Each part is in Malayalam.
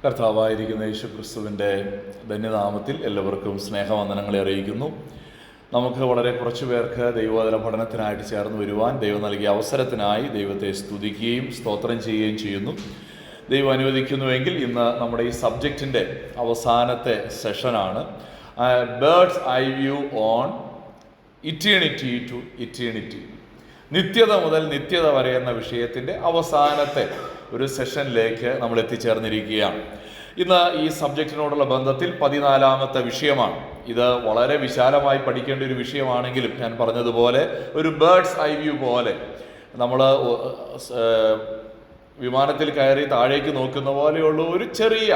കർത്താവായിരിക്കുന്ന യേശുക്രിസ്തുവിൻ്റെ ധന്യനാമത്തിൽ എല്ലാവർക്കും സ്നേഹവന്ദനങ്ങളെ അറിയിക്കുന്നു. നമുക്ക് വളരെ കുറച്ചു പേർക്ക് ദൈവവചന പഠനത്തിനായിട്ട് ചേർന്ന് വരുവാൻ ദൈവം നൽകിയ അവസരത്തിനായി ദൈവത്തെ സ്തുതിക്കുകയും സ്തോത്രം ചെയ്യുകയും ചെയ്യുന്നു. ദൈവം അനുവദിക്കുന്നുവെങ്കിൽ ഇന്ന് നമ്മുടെ ഈ സബ്ജക്റ്റിൻ്റെ അവസാനത്തെ സെഷനാണ്. Bird's eye view on eternity to eternity, നിത്യത മുതൽ നിത്യത വരെ എന്ന വിഷയത്തിൻ്റെ അവസാനത്തെ ഒരു സെഷനിലേക്ക് നമ്മൾ എത്തിച്ചേർന്നിരിക്കുകയാണ്. ഇന്ന് ഈ സബ്ജക്റ്റിനോടുള്ള ബന്ധത്തിൽ 14-ാമത്തെ വിഷയമാണ്. ഇത് വളരെ വിശാലമായി പഠിക്കേണ്ട ഒരു വിഷയമാണെങ്കിലും ഞാൻ പറഞ്ഞതുപോലെ ഒരു ബേർഡ്സ് ഐ വ്യൂ പോലെ നമ്മൾ വിമാനത്തിൽ കയറി താഴേക്ക് നോക്കുന്ന പോലെയുള്ള ഒരു ചെറിയ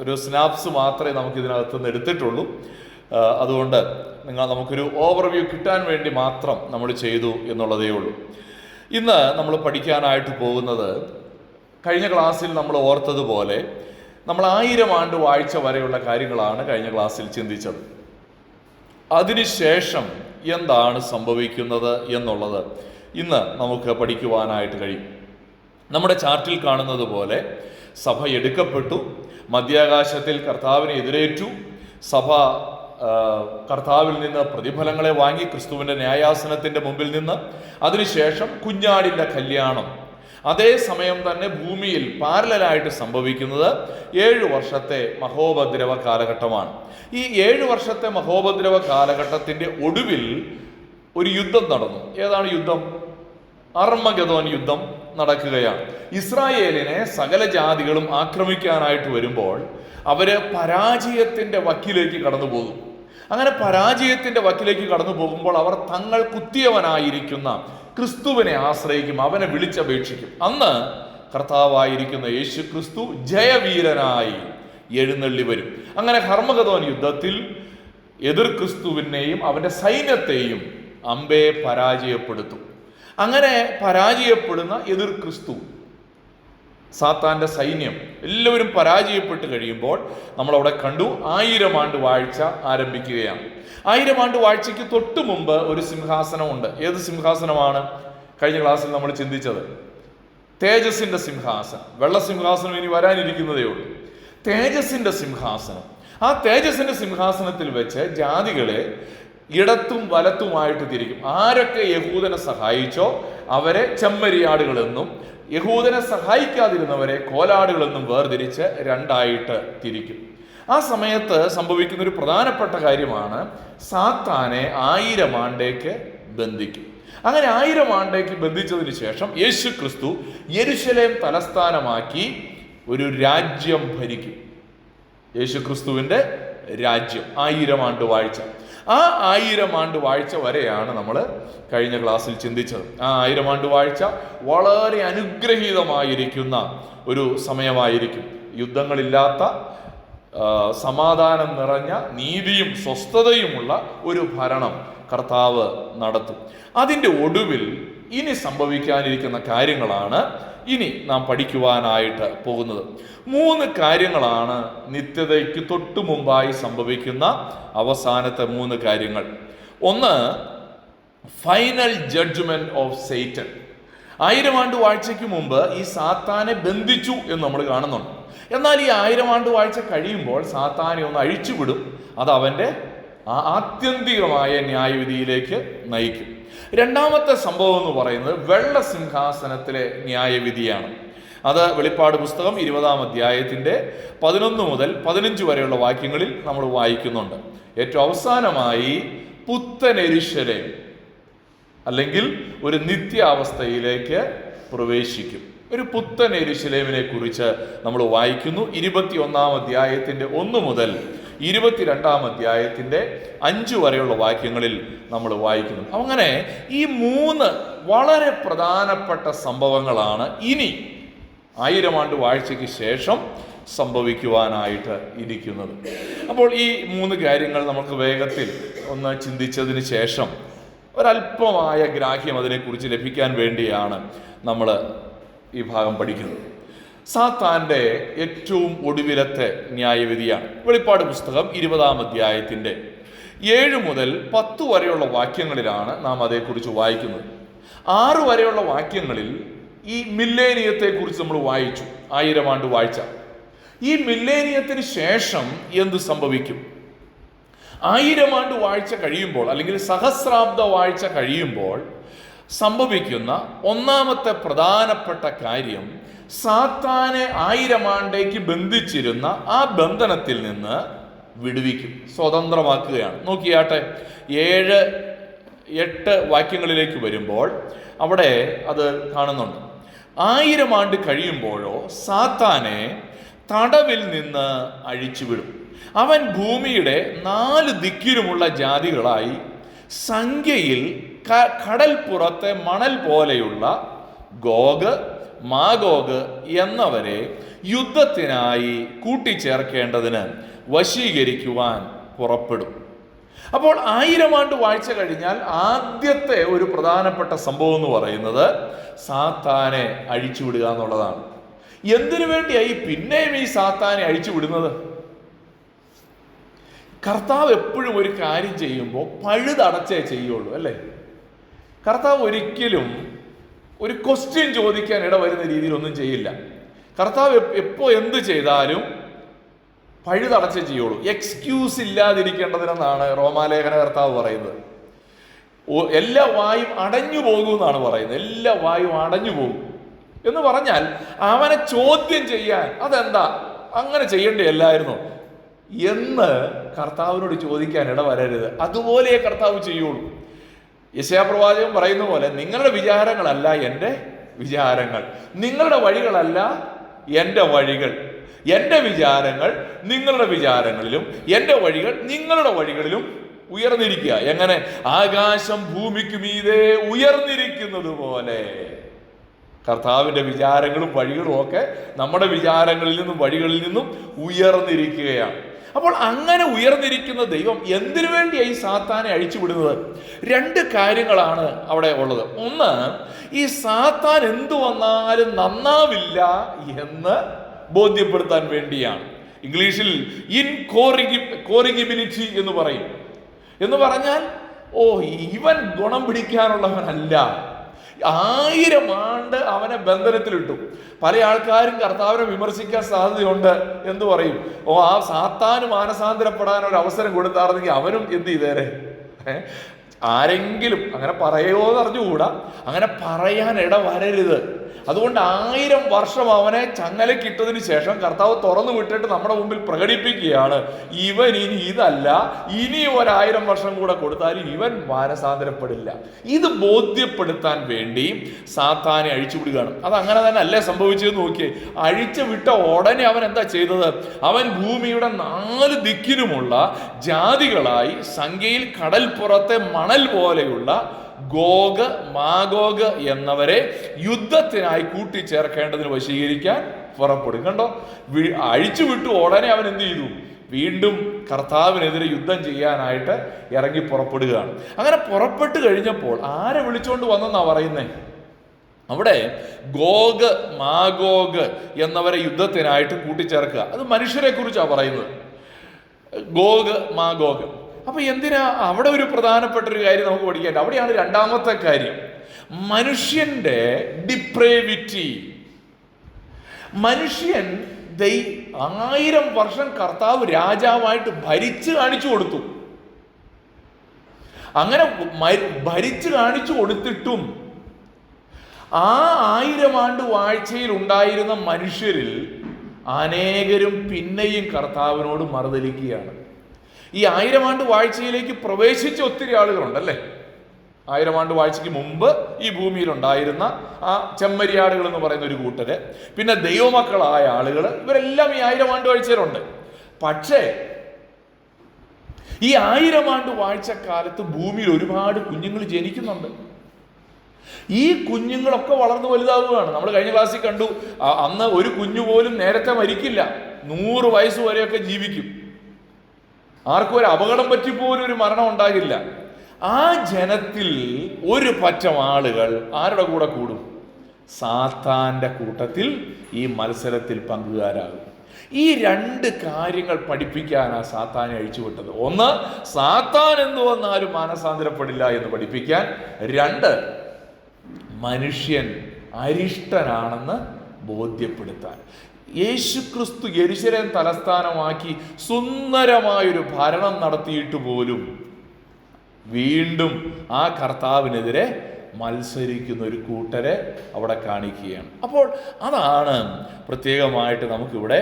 ഒരു സ്നാപ്സ് മാത്രമേ നമുക്കിതിനകത്തുനിന്ന് എടുത്തിട്ടുള്ളൂ. അതുകൊണ്ട് നമുക്കൊരു ഓവർവ്യൂ കിട്ടാൻ വേണ്ടി മാത്രം നമ്മൾ ചെയ്തു എന്നുള്ളതേ ഉള്ളൂ. ഇന്ന് നമ്മൾ പഠിക്കാനായിട്ട് പോകുന്നത്, കഴിഞ്ഞ ക്ലാസ്സിൽ നമ്മൾ ഓർത്തതുപോലെ നമ്മൾ 1000 ആണ്ട് വാഴ്ച വരെയുള്ള കാര്യങ്ങളാണ് കഴിഞ്ഞ ക്ലാസ്സിൽ ചിന്തിച്ചത്. അതിനുശേഷം എന്താണ് സംഭവിക്കുന്നത് എന്നുള്ളത് ഇന്ന് നമുക്ക് പഠിക്കുവാനായിട്ട് കഴിയും. നമ്മുടെ ചാർട്ടിൽ കാണുന്നത് പോലെ സഭ എടുക്കപ്പെട്ടു, മധ്യാകാശത്തിൽ കർത്താവിനെ എതിരേറ്റു, സഭ കർത്താവിൽ നിന്ന് പ്രതിഫലങ്ങളെ വാങ്ങി ക്രിസ്തുവിൻ്റെ ന്യായാസനത്തിൻ്റെ മുമ്പിൽ നിന്ന്, അതിനുശേഷം കുഞ്ഞാടിൻ്റെ കല്യാണം. അതേസമയം തന്നെ ഭൂമിയിൽ പാരലലായിട്ട് സംഭവിക്കുന്നത് 7 വർഷത്തെ മഹോപദ്രവ കാലഘട്ടമാണ്. ഈ 7 വർഷത്തെ മഹോപദ്രവ കാലഘട്ടത്തിൻ്റെ ഒടുവിൽ ഒരു യുദ്ധം നടന്നു. ഏതാണ് യുദ്ധം? അർമ്മഗദോൻ യുദ്ധം നടക്കുകയാണ്. ഇസ്രായേലിനെ സകല ജാതികളും ആക്രമിക്കാനായിട്ട് വരുമ്പോൾ അവര് പരാജയത്തിൻ്റെ വക്കിലേക്ക് കടന്നു പോകും. അങ്ങനെ പരാജയത്തിൻ്റെ വക്കിലേക്ക് കടന്നു പോകുമ്പോൾ അവർ തങ്ങൾ കുത്തിയവനായിരിക്കുന്ന ക്രിസ്തുവിനെ ആശ്രയിക്കും, അവനെ വിളിച്ചപേക്ഷിക്കും. അന്ന് കർത്താവായിരിക്കുന്ന യേശു ക്രിസ്തു ജയവീരനായി എഴുന്നള്ളി വരും. അങ്ങനെ ഹർമ്മഗദോൻ യുദ്ധത്തിൽ എതിർ ക്രിസ്തുവിനെയും അവൻ്റെ സൈന്യത്തെയും അമ്പേ പരാജയപ്പെടുത്തും. അങ്ങനെ പരാജയപ്പെടുന്ന എതിർ ക്രിസ്തു, സാത്താന്റെ സൈന്യം എല്ലാവരും പരാജയപ്പെട്ട് കഴിയുമ്പോൾ നമ്മളവിടെ കണ്ടു 1000 ആണ്ട് വാഴ്ച ആരംഭിക്കുകയാണ്. 1000 ആണ്ട് വാഴ്ചയ്ക്ക് തൊട്ടു മുമ്പ് ഒരു സിംഹാസനമുണ്ട്. ഏത് സിംഹാസനമാണ്? കഴിഞ്ഞ ക്ലാസ്സിൽ നമ്മൾ ചിന്തിച്ചത് തേജസ്സിന്റെ സിംഹാസനം. വെള്ള സിംഹാസനം ഇനി വരാനിരിക്കുന്നതേ ഉള്ളൂ. തേജസ്സിന്റെ സിംഹാസനം. ആ തേജസ്സിന്റെ സിംഹാസനത്തിൽ വെച്ച് ജാതികളെ ഇടത്തും വലത്തുമായിട്ട് തിരിക്കും. ആരൊക്കെ യഹൂദനെ സഹായിച്ചോ അവരെ ചെമ്മരിയാടുകളെന്നും, യഹൂദനെ സഹായിക്കാതിരുന്നവരെ കോലാടുകളെന്നും വേർതിരിച്ച് 2ആയിട്ട് തിരിക്കും. ആ സമയത്ത് സംഭവിക്കുന്ന ഒരു പ്രധാനപ്പെട്ട കാര്യമാണ്, സാത്താനെ 1000 ആണ്ടേക്ക് ബന്ധിക്കും. അങ്ങനെ 1000 ആണ്ടേക്ക് ബന്ധിച്ചതിന് ശേഷം യേശു ക്രിസ്തു യെരുശലേം തലസ്ഥാനമാക്കി ഒരു രാജ്യം ഭരിക്കും. യേശു ക്രിസ്തുവിൻ്റെ രാജ്യം 1000 ആണ്ട് വാഴ്ച. ആ 1000 ആണ്ട് വാഴ്ച വരെയാണ് നമ്മൾ കഴിഞ്ഞ ക്ലാസ്സിൽ ചിന്തിച്ചത്. ആ 1000 ആണ്ട് വാഴ്ച വളരെ അനുഗ്രഹീതമായിരിക്കുന്ന ഒരു സമയമായിരിക്കും. യുദ്ധങ്ങളില്ലാത്ത, സമാധാനം നിറഞ്ഞ, നീതിയും സ്വസ്ഥതയുമുള്ള ഒരു ഭരണം കർത്താവ് നടത്തും. അതിൻ്റെ ഒടുവിൽ ഇനി സംഭവിക്കാനിരിക്കുന്ന കാര്യങ്ങളാണ് ഇനി നാം പഠിക്കുവാനായിട്ട് പോകുന്നത്. 3 കാര്യങ്ങളാണ് നിത്യതയ്ക്ക് തൊട്ടു മുമ്പായി സംഭവിക്കുന്ന അവസാനത്തെ 3 കാര്യങ്ങൾ. ഒന്ന്, ഫൈനൽ ജഡ്ജ്മെന്റ് ഓഫ് സൈറ്റൻ. 1000 ആണ്ട് വാഴ്ചയ്ക്ക് മുമ്പ് ഈ സാത്താനെ ബന്ധിച്ചു എന്ന് നമ്മൾ കാണുന്നുണ്ട്. എന്നാൽ ഈ 1000 ആണ്ട് വാഴ്ച കഴിയുമ്പോൾ സാത്താനെ ഒന്ന് അഴിച്ചുവിടും. അത് അവൻ്റെ ആത്യന്തികമായ ന്യായവിധിയിലേക്ക് നയിക്കും. രണ്ടാമത്തെ സംഭവം എന്ന് പറയുന്നത് വെള്ള സിംഹാസനത്തിലെ ന്യായവിധിയാണ്. അത് വെളിപ്പാട് പുസ്തകം 20-ാം അധ്യായത്തിൻ്റെ 11 മുതൽ 15 വരെയുള്ള വാക്യങ്ങളിൽ നമ്മൾ വായിക്കുന്നുണ്ട്. ഏറ്റവും അവസാനമായി പുത്തൻ യെരൂശലേം അല്ലെങ്കിൽ ഒരു നിത്യാവസ്ഥയിലേക്ക് പ്രവേശിക്കും. ഒരു പുത്തൻ യെരൂശലേമിനെ കുറിച്ച് നമ്മൾ വായിക്കുന്നു. 21-ാം അധ്യായത്തിൻ്റെ 1 മുതൽ 22-ാം അധ്യായത്തിൻ്റെ 5 വരെയുള്ള വാക്യങ്ങളിൽ നമ്മൾ വായിക്കുന്നു. അങ്ങനെ ഈ 3 വളരെ പ്രധാനപ്പെട്ട സംഭവങ്ങളാണ് ഇനി 1000 ആണ്ട് വാഴ്ചയ്ക്ക് ശേഷം സംഭവിക്കുവാനായിട്ട് ഇരിക്കുന്നത്. അപ്പോൾ ഈ 3 കാര്യങ്ങൾ നമുക്ക് വേഗത്തിൽ ഒന്ന് ചിന്തിച്ചതിന് ശേഷം ഒരല്പമായ ഗ്രാഹ്യം അതിനെക്കുറിച്ച് ലഭിക്കാൻ വേണ്ടിയാണ് നമ്മൾ ഈ ഭാഗം പഠിക്കുന്നത്. സാത്താന്റെ ഏറ്റവും ഒടുവിലത്തെ ന്യായവിധിയാണ്. വെളിപ്പാട് പുസ്തകം 20-ാം അധ്യായത്തിൻ്റെ 7 മുതൽ 10 വരെയുള്ള വാക്യങ്ങളിലാണ് നാം അതേക്കുറിച്ച് വായിക്കുന്നത്. 6 വരെയുള്ള വാക്യങ്ങളിൽ ഈ മില്ലേനിയത്തെ കുറിച്ച് നമ്മൾ വായിച്ചു. 1000 ആണ്ട് വാഴ്ച. ഈ മില്ലേനിയത്തിന് ശേഷം എന്ത് സംഭവിക്കും? 1000 ആണ്ട് വാഴ്ച കഴിയുമ്പോൾ, അല്ലെങ്കിൽ സഹസ്രാബ്ദ വാഴ്ച കഴിയുമ്പോൾ സംഭവിക്കുന്ന ഒന്നാമത്തെ പ്രധാനപ്പെട്ട കാര്യം, സാത്താനെ 1000 ആണ്ടേക്ക് ബന്ധിച്ചിരുന്ന ആ ബന്ധനത്തിൽ നിന്ന് വിടുവിക്കും, സ്വതന്ത്രമാക്കുകയാണ്. നോക്കിയാട്ടെ, 7-8 വാക്യങ്ങളിലേക്ക് വരുമ്പോൾ അവിടെ അത് കാണുന്നുണ്ട്. 1000 ആണ്ട് കഴിയുമ്പോഴോ സാത്താനെ തടവിൽ നിന്ന് അഴിച്ചുവിടും. അവൻ ഭൂമിയുടെ 4 ദിക്കിലുമുള്ള ജാതികളായി സംഖ്യയിൽ കടൽപ്പുറത്തെ മണൽ പോലെയുള്ള ഗോഗ് മാഗോഗ് എന്നവരെ യുദ്ധത്തിനായി കൂട്ടിച്ചേർക്കേണ്ടതിന് വശീകരിക്കുവാൻ പുറപ്പെടും. അപ്പോൾ 1000 ആണ്ട് വാഴ്ച കഴിഞ്ഞാൽ ആദ്യത്തെ ഒരു പ്രധാനപ്പെട്ട സംഭവം എന്ന് പറയുന്നത് സാത്താനെ അഴിച്ചുവിടുക എന്നുള്ളതാണ്. എന്തിനു വേണ്ടിയായി പിന്നെയും ഈ സാത്താനെ അഴിച്ചുവിടുന്നത്? കർത്താവ് എപ്പോഴും ഒരു കാര്യം ചെയ്യുമ്പോൾ പഴുതടച്ചേ ചെയ്യുള്ളൂ, അല്ലേ? കർത്താവ് ഒരിക്കലും ഒരു ക്വസ്റ്റ്യൻ ചോദിക്കാൻ ഇടവരുന്ന രീതിയിലൊന്നും ചെയ്യില്ല. കർത്താവ് എപ്പോ എന്ത് ചെയ്താലും പഴുതടച്ചേ ചെയ്യുള്ളൂ. എക്സ്ക്യൂസ് ഇല്ലാതിരിക്കേണ്ടതിനെന്നാണ് റോമാലേഖന കർത്താവ് പറയുന്നത്. എല്ലാ വായും അടഞ്ഞു പോകുമെന്നാണ് പറയുന്നത്. എല്ലാ വായും അടഞ്ഞു പോകും എന്ന് പറഞ്ഞാൽ അവനെ ചോദ്യം ചെയ്യാൻ, അതെന്താ അങ്ങനെ ചെയ്യേണ്ടതല്ലായിരുന്നോ എന്ന് കർത്താവിനോട് ചോദിക്കാൻ ഇടവരരുത്. അതുപോലെ കർത്താവ് ചെയ്യുള്ളൂ. യെശയ്യാപ്രവാചകൻ പറയുന്ന പോലെ, നിങ്ങളുടെ വിചാരങ്ങളല്ല എൻ്റെ വിചാരങ്ങൾ, നിങ്ങളുടെ വഴികളല്ല എൻ്റെ വഴികൾ, എൻ്റെ വിചാരങ്ങൾ നിങ്ങളുടെ വിചാരങ്ങളിലും എൻ്റെ വഴികൾ നിങ്ങളുടെ വഴികളിലും ഉയർന്നിരിക്കുക. എങ്ങനെ? ആകാശം ഭൂമിക്ക് മീതെ ഉയർന്നിരിക്കുന്നത് പോലെ കർത്താവിൻ്റെ വിചാരങ്ങളും വഴികളും ഒക്കെ നമ്മുടെ വിചാരങ്ങളിൽ നിന്നും വഴികളിൽ നിന്നും ഉയർന്നിരിക്കുകയാണ്. അപ്പോൾ അങ്ങനെ ഉയർന്നിരിക്കുന്ന ദൈവം എന്തിനു വേണ്ടിയായി ഈ സാത്താനെ അഴിച്ചുവിടുന്നത്? 2 കാര്യങ്ങളാണ് അവിടെ ഉള്ളത്. ഒന്ന്, ഈ സാത്താൻ എന്തു വന്നാലും നന്നാവില്ല എന്ന് ബോധ്യപ്പെടുത്താൻ വേണ്ടിയാണ്. ഇംഗ്ലീഷിൽ ഇൻകോറിഗിബിലിറ്റി എന്ന് പറയും. എന്ന് പറഞ്ഞാൽ, ഇവൻ ഗുണം പിടിക്കാനുള്ളവനല്ല. 1000 ആണ്ട് അവനെ ബന്ധനത്തിലിട്ടു. പല ആൾക്കാരും കർത്താവിനെ വിമർശിക്കാൻ സാധ്യതയുണ്ട്. എന്തു പറയും? ആ സാത്താന് മാനസാന്തരപ്പെടാൻ ഒരു അവസരം കൊടുത്തായിരുന്നെങ്കിൽ അവനും എന്ത് ചെയ്തേരെ? ആരെങ്കിലും അങ്ങനെ പറയുമോ എന്ന് അറിഞ്ഞുകൂടാ. അങ്ങനെ പറയാൻ ഇടവരരുത്. അതുകൊണ്ട് 1000 വർഷം അവനെ ചങ്ങലക്കിട്ടതിന് ശേഷം കർത്താവ് തുറന്നു വിട്ടിട്ട് നമ്മുടെ മുമ്പിൽ പ്രകടിപ്പിക്കുകയാണ്, ഇവൻ ഇനി ഇതല്ല, ഇനി 1000 വർഷം കൂടെ കൊടുത്താലും ഇവൻ മാനസാന്തരപ്പെടില്ല. ഇത് ബോധ്യപ്പെടുത്താൻ വേണ്ടി സാത്താനെ അഴിച്ചുവിടുകയാണ്. അതങ്ങനെ തന്നെ അല്ലേ സംഭവിച്ചതെന്ന് നോക്കിയേ. അഴിച്ചു വിട്ട ഉടനെ അവൻ എന്താ ചെയ്തത്? അവൻ ഭൂമിയുടെ 4 ദിക്കിലുമുള്ള ജാതികളായി സംഖ്യയിൽ കടൽപ്പുറത്തെ മണൽ പോലെയുള്ള ഗോഗ് മാഗോഗ് എന്നവരെ യുദ്ധത്തിനായി കൂട്ടിച്ചേർക്കേണ്ടതിന് വശീകരിക്കാൻ പുറപ്പെടും. കണ്ടോ? അഴിച്ചുവിട്ടു ഉടനെ അവൻ എന്ത് ചെയ്തു? വീണ്ടും കർത്താവിനെതിരെ യുദ്ധം ചെയ്യാനായിട്ട് ഇറങ്ങി പുറപ്പെടുകയാണ്. അങ്ങനെ പുറപ്പെട്ടു കഴിഞ്ഞപ്പോൾ ആരെ വിളിച്ചുകൊണ്ട് വന്നെന്നാ പറയുന്നേ? അവിടെ ഗോഗ് മാഗോഗ് എന്നവരെ യുദ്ധത്തിനായിട്ട് കൂട്ടിച്ചേർക്കുക. അത് മനുഷ്യരെ കുറിച്ചാണ് പറയുന്നത്, ഗോഗ് മാഗോഗ്. അപ്പൊ എന്തിനാ അവിടെ ഒരു പ്രധാനപ്പെട്ട ഒരു കാര്യം നമുക്ക് പഠിക്കേണ്ട? അവിടെയാണ് രണ്ടാമത്തെ കാര്യം, മനുഷ്യന്റെ ഡിപ്രേവിറ്റി. മനുഷ്യൻ 1000 വർഷം കർത്താവ് രാജാവായിട്ട് ഭരിച്ചു കാണിച്ചു കൊടുത്തു. അങ്ങനെ ഭരിച്ചു കാണിച്ചു കൊടുത്തിട്ടും ആ 1000 ആണ്ട് വാഴ്ചയിൽ ഉണ്ടായിരുന്ന മനുഷ്യരിൽ അനേകരും പിന്നെയും കർത്താവിനോട് മറുതലിക്കുകയാണ്. ഈ 1000 ആണ്ട് വാഴ്ചയിലേക്ക് പ്രവേശിച്ച ഒത്തിരി ആളുകളുണ്ടല്ലേ. 1000 ആണ്ട് വാഴ്ചയ്ക്ക് മുമ്പ് ഈ ഭൂമിയിൽ ഉണ്ടായിരുന്ന ആ ചെമ്മരിയാടുകൾ എന്ന് പറയുന്ന ഒരു കൂട്ടര്, പിന്നെ ദൈവമക്കളായ ആളുകൾ, ഇവരെല്ലാം ഈ 1000 ആണ്ട് വാഴ്ചയിലുണ്ട്. പക്ഷേ ഈ 1000 ആണ്ട് വാഴ്ചക്കാലത്ത് ഭൂമിയിൽ ഒരുപാട് കുഞ്ഞുങ്ങൾ ജനിക്കുന്നുണ്ട്. ഈ കുഞ്ഞുങ്ങളൊക്കെ വളർന്നു വലുതാവുകയാണ്. നമ്മൾ കഴിഞ്ഞ ക്ലാസ്സിൽ കണ്ടു, അന്ന് ഒരു കുഞ്ഞു പോലും നേരത്തെ മരിക്കില്ല, 100 വയസ്സ് വരെയൊക്കെ ജീവിക്കും. ആർക്കും ഒരു അപകടം പറ്റിപ്പോലും ഒരു മരണം ഉണ്ടാകില്ല. ആ ജനത്തിൽ ഒരു പറ്റം ആളുകൾ ആരുടെ കൂടെ കൂടും? സാത്താന്റെ കൂട്ടത്തിൽ ഈ മത്സരത്തിൽ പങ്കുകാരാകും. ഈ 2 കാര്യങ്ങൾ പഠിപ്പിക്കാനാണ് സാത്താനെ അഴിച്ചുവിട്ടത്. ഒന്ന്, സാത്താൻ എന്തു വന്നാലും മാനസാന്തരപ്പെടില്ല എന്ന് പഠിപ്പിക്കാൻ. 2, മനുഷ്യൻ അരിഷ്ടനാണെന്ന് ബോധ്യപ്പെടുത്താൻ. യേശുക്രിസ്തു യെരൂശലേം തലസ്ഥാനമാക്കി സുന്ദരമായൊരു ഭരണം നടത്തിയിട്ട് പോലും വീണ്ടും ആ കർത്താവിനെതിരെ മത്സരിക്കുന്ന ഒരു കൂട്ടരെ അവിടെ കാണിക്കുകയാണ്. അപ്പോൾ അതാണ് പ്രത്യേകമായിട്ട് നമുക്കിവിടെ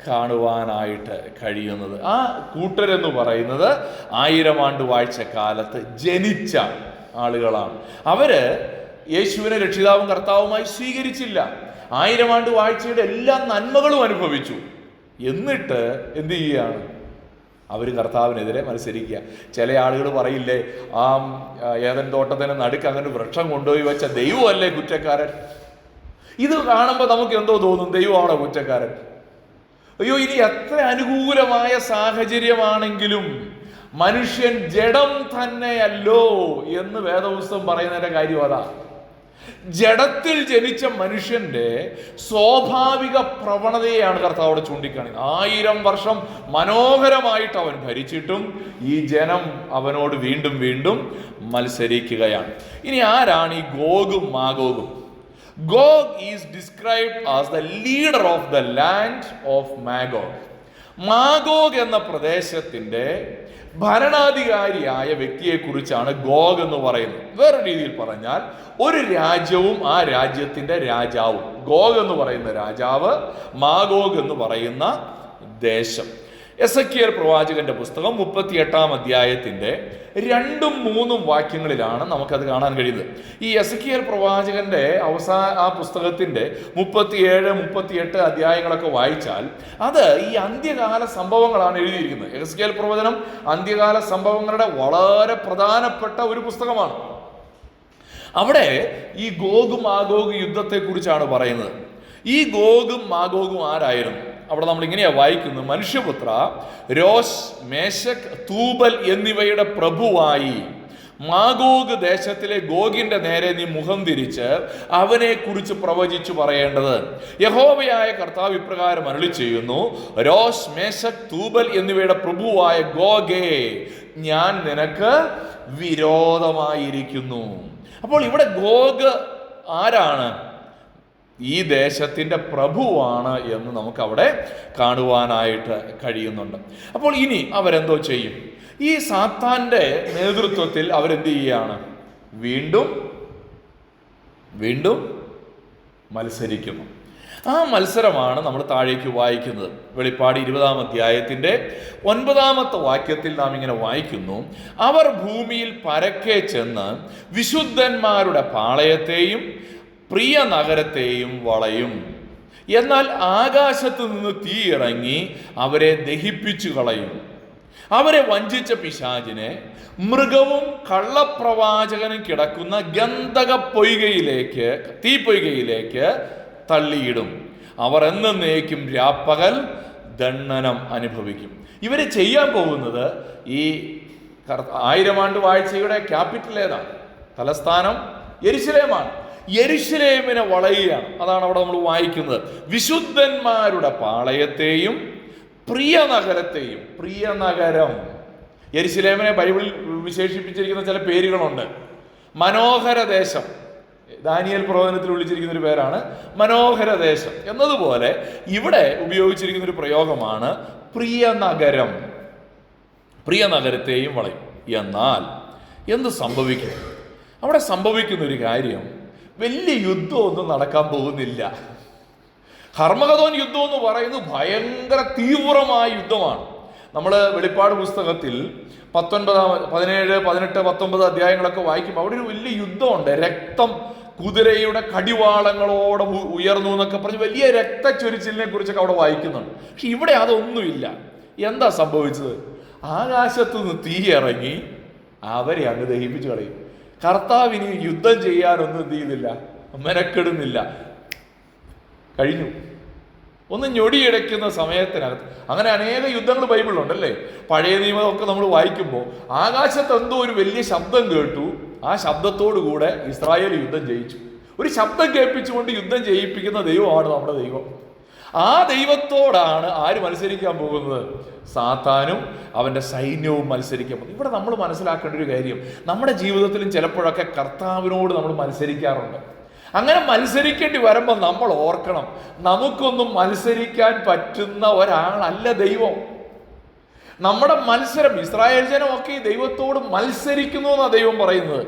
കാണുവാനായിട്ട് കഴിയുന്നത്. ആ കൂട്ടരെന്ന് പറയുന്നത് 1000 ആണ്ട് വാഴ്ചക്കാലത്ത് ജനിച്ച ആളുകളാണ്. അവര് യേശുവിനെ രക്ഷിതാവും കർത്താവുമായി സ്വീകരിച്ചില്ല. 1000 ആണ്ട് വാഴ്ചയുടെ എല്ലാ നന്മകളും അനുഭവിച്ചു. എന്നിട്ട് എന്ത് ചെയ്യുകയാണ്? അവർ കർത്താവിനെതിരെ മത്സരിക്കുക. ചില ആളുകൾ പറയില്ലേ, ആ ഏദൻ തോട്ടത്തിന് നടുക്ക് അങ്ങനെ വൃക്ഷം കൊണ്ടുപോയി വെച്ച ദൈവമല്ലേ കുറ്റക്കാരൻ? ഇത് കാണുമ്പോൾ നമുക്ക് എന്തോ തോന്നും, ദൈവമാണോ കുറ്റക്കാരൻ? അയ്യോ, ഇനി എത്ര അനുകൂലമായ സാഹചര്യമാണെങ്കിലും മനുഷ്യൻ ജഡം തന്നെയല്ലോ എന്ന് വേദപുസ്തകം പറയുന്നതിന്റെ കാര്യം അതാ. ജഡത്തിൽ ജനിച്ച മനുഷ്യന്റെ സ്വാഭാവിക പ്രവണതയെയാണ് കർത്താവോട് ചൂണ്ടിക്കാണിക്കുന്നത്. 1000 വർഷം മനോഹരമായിട്ട് അവൻ ഭരിച്ചിട്ടും ഈ ജനം അവനോട് വീണ്ടും വീണ്ടും മത്സരിക്കുകയാണ്. ഇനി ആരാണ് ഈ ഗോഗും മാഗോഗും? Gog is described as the leader of the land of Magog. Magog എന്ന പ്രദേശത്തിന്റെ ഭരണാധികാരിയായ വ്യക്തിയെ കുറിച്ചാണ് ഗോഗ് എന്ന് പറയുന്നത്. വേറെ രീതിയിൽ പറഞ്ഞാൽ ഒരു രാജ്യവും ആ രാജ്യത്തിന്റെ രാജാവും. ഗോഗ് എന്ന് പറയുന്ന രാജാവ്, മാഗോഗ് എന്ന് പറയുന്ന ദേശം. എസെക്കിയേൽ പ്രവാചകന്റെ പുസ്തകം 38-ാം അധ്യായത്തിന്റെ 2ഉം 3ഉം വാക്യങ്ങളിലാണ് നമുക്കത് കാണാൻ കഴിയുന്നത്. ഈ എസെക്കിയേൽ പ്രവാചകന്റെ ആ പുസ്തകത്തിന്റെ 37, 38 അധ്യായങ്ങളൊക്കെ വായിച്ചാൽ അത് ഈ അന്ത്യകാല സംഭവങ്ങളാണ് എഴുതിയിരിക്കുന്നത്. എസെക്കിയേൽ പ്രവചനം അന്ത്യകാല സംഭവങ്ങളുടെ വളരെ പ്രധാനപ്പെട്ട ഒരു പുസ്തകമാണ്. അവിടെ ഈ ഗോഗും മാഗോഗ് യുദ്ധത്തെ കുറിച്ചാണ് പറയുന്നത്. ഈ ഗോഗും മാഗോഗും ആരായിരുന്നു? അവിടെ നമ്മൾ ഇങ്ങനെയാ വായിക്കുന്നത്: മനുഷ്യപുത്ര, രോഷ്, മേശക്, തൂബൽ എന്നിവയുടെ പ്രഭുവായി മാഗോഗ് ദേശത്തിലെ ഗോഗിന്റെ നേരെ നീ മുഖം തിരിച്ച് അവനെ കുറിച്ച് പ്രവചിച്ചു പറയേണ്ടത്: യഹോവയായ കർത്താവ് ഇപ്രകാരം അരുളി ചെയ്യുന്നു, രോഷ്, മേശക്, തൂബൽ എന്നിവയുടെ പ്രഭുവായ ഗോഗേ, ഞാൻ നിനക്ക് വിരോധമായിരിക്കുന്നു. അപ്പോൾ ഇവിടെ ഗോഗ് ആരാണ്? ഈ ദേശത്തിന്റെ പ്രഭുവാണ് എന്ന് നമുക്ക് അവിടെ കാണുവാനായിട്ട് കഴിയുന്നുണ്ട്. അപ്പോൾ ഇനി അവരെന്തോ ചെയ്യും? ഈ സാത്താന്റെ നേതൃത്വത്തിൽ അവരെന്ത് ചെയ്യുകയാണ്? വീണ്ടും വീണ്ടും മത്സരിക്കുന്നു. ആ മത്സരമാണ് നമ്മൾ താഴേക്ക് വായിക്കുന്നത്. വെളിപ്പാട് 20-ാം അധ്യായത്തിന്റെ 9-ാമത്തെ വാക്യത്തിൽ നാം ഇങ്ങനെ വായിക്കുന്നു: അവർ ഭൂമിയിൽ പരക്കെ ചെന്ന് വിശുദ്ധന്മാരുടെ പാളയത്തെയും പ്രിയ നഗരത്തെയും വളയും. എന്നാൽ ആകാശത്ത് നിന്ന് തീ ഇറങ്ങി അവരെ ദഹിപ്പിച്ചു കളയും. അവരെ വഞ്ചിച്ച പിശാചിനെ മൃഗവും കള്ളപ്രവാചകനും കിടക്കുന്ന ഗന്ധക പൊയ്കയിലേക്ക്, തീപ്പൊയ്കയിലേക്ക് തള്ളിയിടും. അവർ എന്നേക്കും രാപ്പകൽ ദണ്ഡനം അനുഭവിക്കും. ഇവരെ ചെയ്യാൻ പോകുന്നത് ഈ 1000 ആണ്ട് വാഴ്ചയുടെ ക്യാപിറ്റൽ ഏതാണ്? തലസ്ഥാനം യെരൂശലേമാണ്. യെരൂശലേമിനെ വളയുകയാണ്. അതാണ് അവിടെ നമ്മൾ വായിക്കുന്നത്: വിശുദ്ധന്മാരുടെ പാളയത്തെയും പ്രിയ നഗരത്തെയും. പ്രിയ നഗരം, യെരൂശലേമിനെ ബൈബിളിൽ വിശേഷിപ്പിച്ചിരിക്കുന്ന ചില പേരുകളുണ്ട്. മനോഹര ദേശം, ദാനിയേൽ പ്രവചനത്തിൽ വിളിച്ചിരിക്കുന്ന ഒരു പേരാണ് മനോഹര ദേശം എന്നതുപോലെ ഇവിടെ ഉപയോഗിച്ചിരിക്കുന്ന ഒരു പ്രയോഗമാണ് പ്രിയ നഗരം. പ്രിയ നഗരത്തെയും വളയും. എന്നാൽ എന്ത് സംഭവിക്കും? അവിടെ സംഭവിക്കുന്ന ഒരു കാര്യം, വലിയ യുദ്ധമൊന്നും നടക്കാൻ പോകുന്നില്ല. ഹർമഗദോൻ യുദ്ധം എന്ന് പറയുന്നത് ഭയങ്കര തീവ്രമായ യുദ്ധമാണ്. നമ്മൾ വെളിപ്പാട് പുസ്തകത്തിൽ 17, 18, 19 അധ്യായങ്ങളൊക്കെ വായിക്കുമ്പോൾ അവിടെ ഒരു വലിയ യുദ്ധമുണ്ട്. രക്തം കുതിരയുടെ കടിവാളങ്ങളോടെ ഉയർന്നു എന്നൊക്കെ പറഞ്ഞ് വലിയ രക്തച്ചൊരിച്ചിലിനെ കുറിച്ചൊക്കെ അവിടെ വായിക്കുന്നുണ്ട്. പക്ഷെ ഇവിടെ അതൊന്നുമില്ല. എന്താ സംഭവിച്ചത്? ആകാശത്തു നിന്ന് തീ ഇറങ്ങി അവരെ അങ്ങ് ദഹിപ്പിച്ചു കളയും. കർത്താവിന് യുദ്ധം ചെയ്യാനൊന്നും എന്ത് ചെയ്യുന്നില്ല, മെനക്കെടുന്നില്ല. കഴിഞ്ഞു. ഒന്ന് ഞൊടിയടയ്ക്കുന്ന സമയത്തിനകത്ത്. അങ്ങനെ അനേക യുദ്ധങ്ങൾ ബൈബിളിലുണ്ടല്ലേ. പഴയ നിയമമൊക്കെ നമ്മൾ വായിക്കുമ്പോൾ ആകാശത്ത് എന്തോ ഒരു വലിയ ശബ്ദം കേട്ടു. ആ ശബ്ദത്തോടു കൂടെ ഇസ്രായേൽ യുദ്ധം ജയിച്ചു. ഒരു ശബ്ദം കേൾപ്പിച്ചുകൊണ്ട് യുദ്ധം ചെയ്യിപ്പിക്കുന്ന ദൈവമാണ് നമ്മുടെ ദൈവം. ആ ദൈവത്തോടാണ് ആര് മത്സരിക്കാൻ പോകുന്നത്? സാത്താനും അവൻ്റെ സൈന്യവും മത്സരിക്കാൻ പോകുന്നത്. ഇവിടെ നമ്മൾ മനസ്സിലാക്കേണ്ട ഒരു കാര്യം, നമ്മുടെ ജീവിതത്തിലും ചിലപ്പോഴൊക്കെ കർത്താവിനോട് നമ്മൾ മത്സരിക്കാറുണ്ട്. അങ്ങനെ മത്സരിക്കേണ്ടി വരുമ്പോൾ നമ്മൾ ഓർക്കണം, നമുക്കൊന്നും മത്സരിക്കാൻ പറ്റുന്ന ഒരാളല്ല ദൈവം. നമ്മുടെ മത്സരം, ഇസ്രായേൽ ജനമൊക്കെ ദൈവത്തോട് മത്സരിക്കുന്നു എന്നാണ് ദൈവം പറയുന്നത്.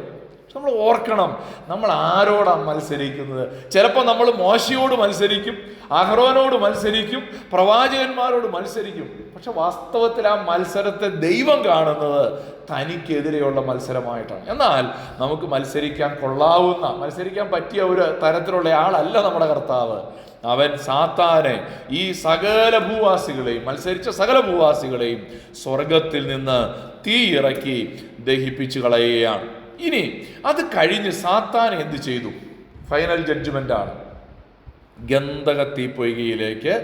നമ്മൾ ഓർക്കണം, നമ്മൾ ആരോടാണ് മത്സരിക്കുന്നത്? ചിലപ്പോൾ നമ്മൾ മോശയോട് മത്സരിക്കും, അഹ്റോനോട് മത്സരിക്കും, പ്രവാചകന്മാരോട് മത്സരിക്കും. പക്ഷെ വാസ്തവത്തിൽ ആ മത്സരത്തെ ദൈവം കാണുന്നത് തനിക്കെതിരെയുള്ള മത്സരമായിട്ടാണ്. എന്നാൽ നമുക്ക് മത്സരിക്കാൻ കൊള്ളാവുന്ന, മത്സരിക്കാൻ പറ്റിയ ഒരു തരത്തിലുള്ള ആളല്ല നമ്മുടെ കർത്താവ്. അവൻ സാത്താനെ, ഈ സകല ഭൂവാസികളെയും, മത്സരിച്ച സകല ഭൂവാസികളെയും സ്വർഗത്തിൽ നിന്ന് തീ ഇറക്കി ദഹിപ്പിച്ചു കളയുകയാണ്. ഇനി അത് കഴിഞ്ഞ് സാത്താൻ എന്ത് ചെയ്തു? ഫൈനൽ ജഡ്ജ്മെന്റ് ആണ്. ഗന്ധക തീപ്പൊയ്കയിലേക്ക്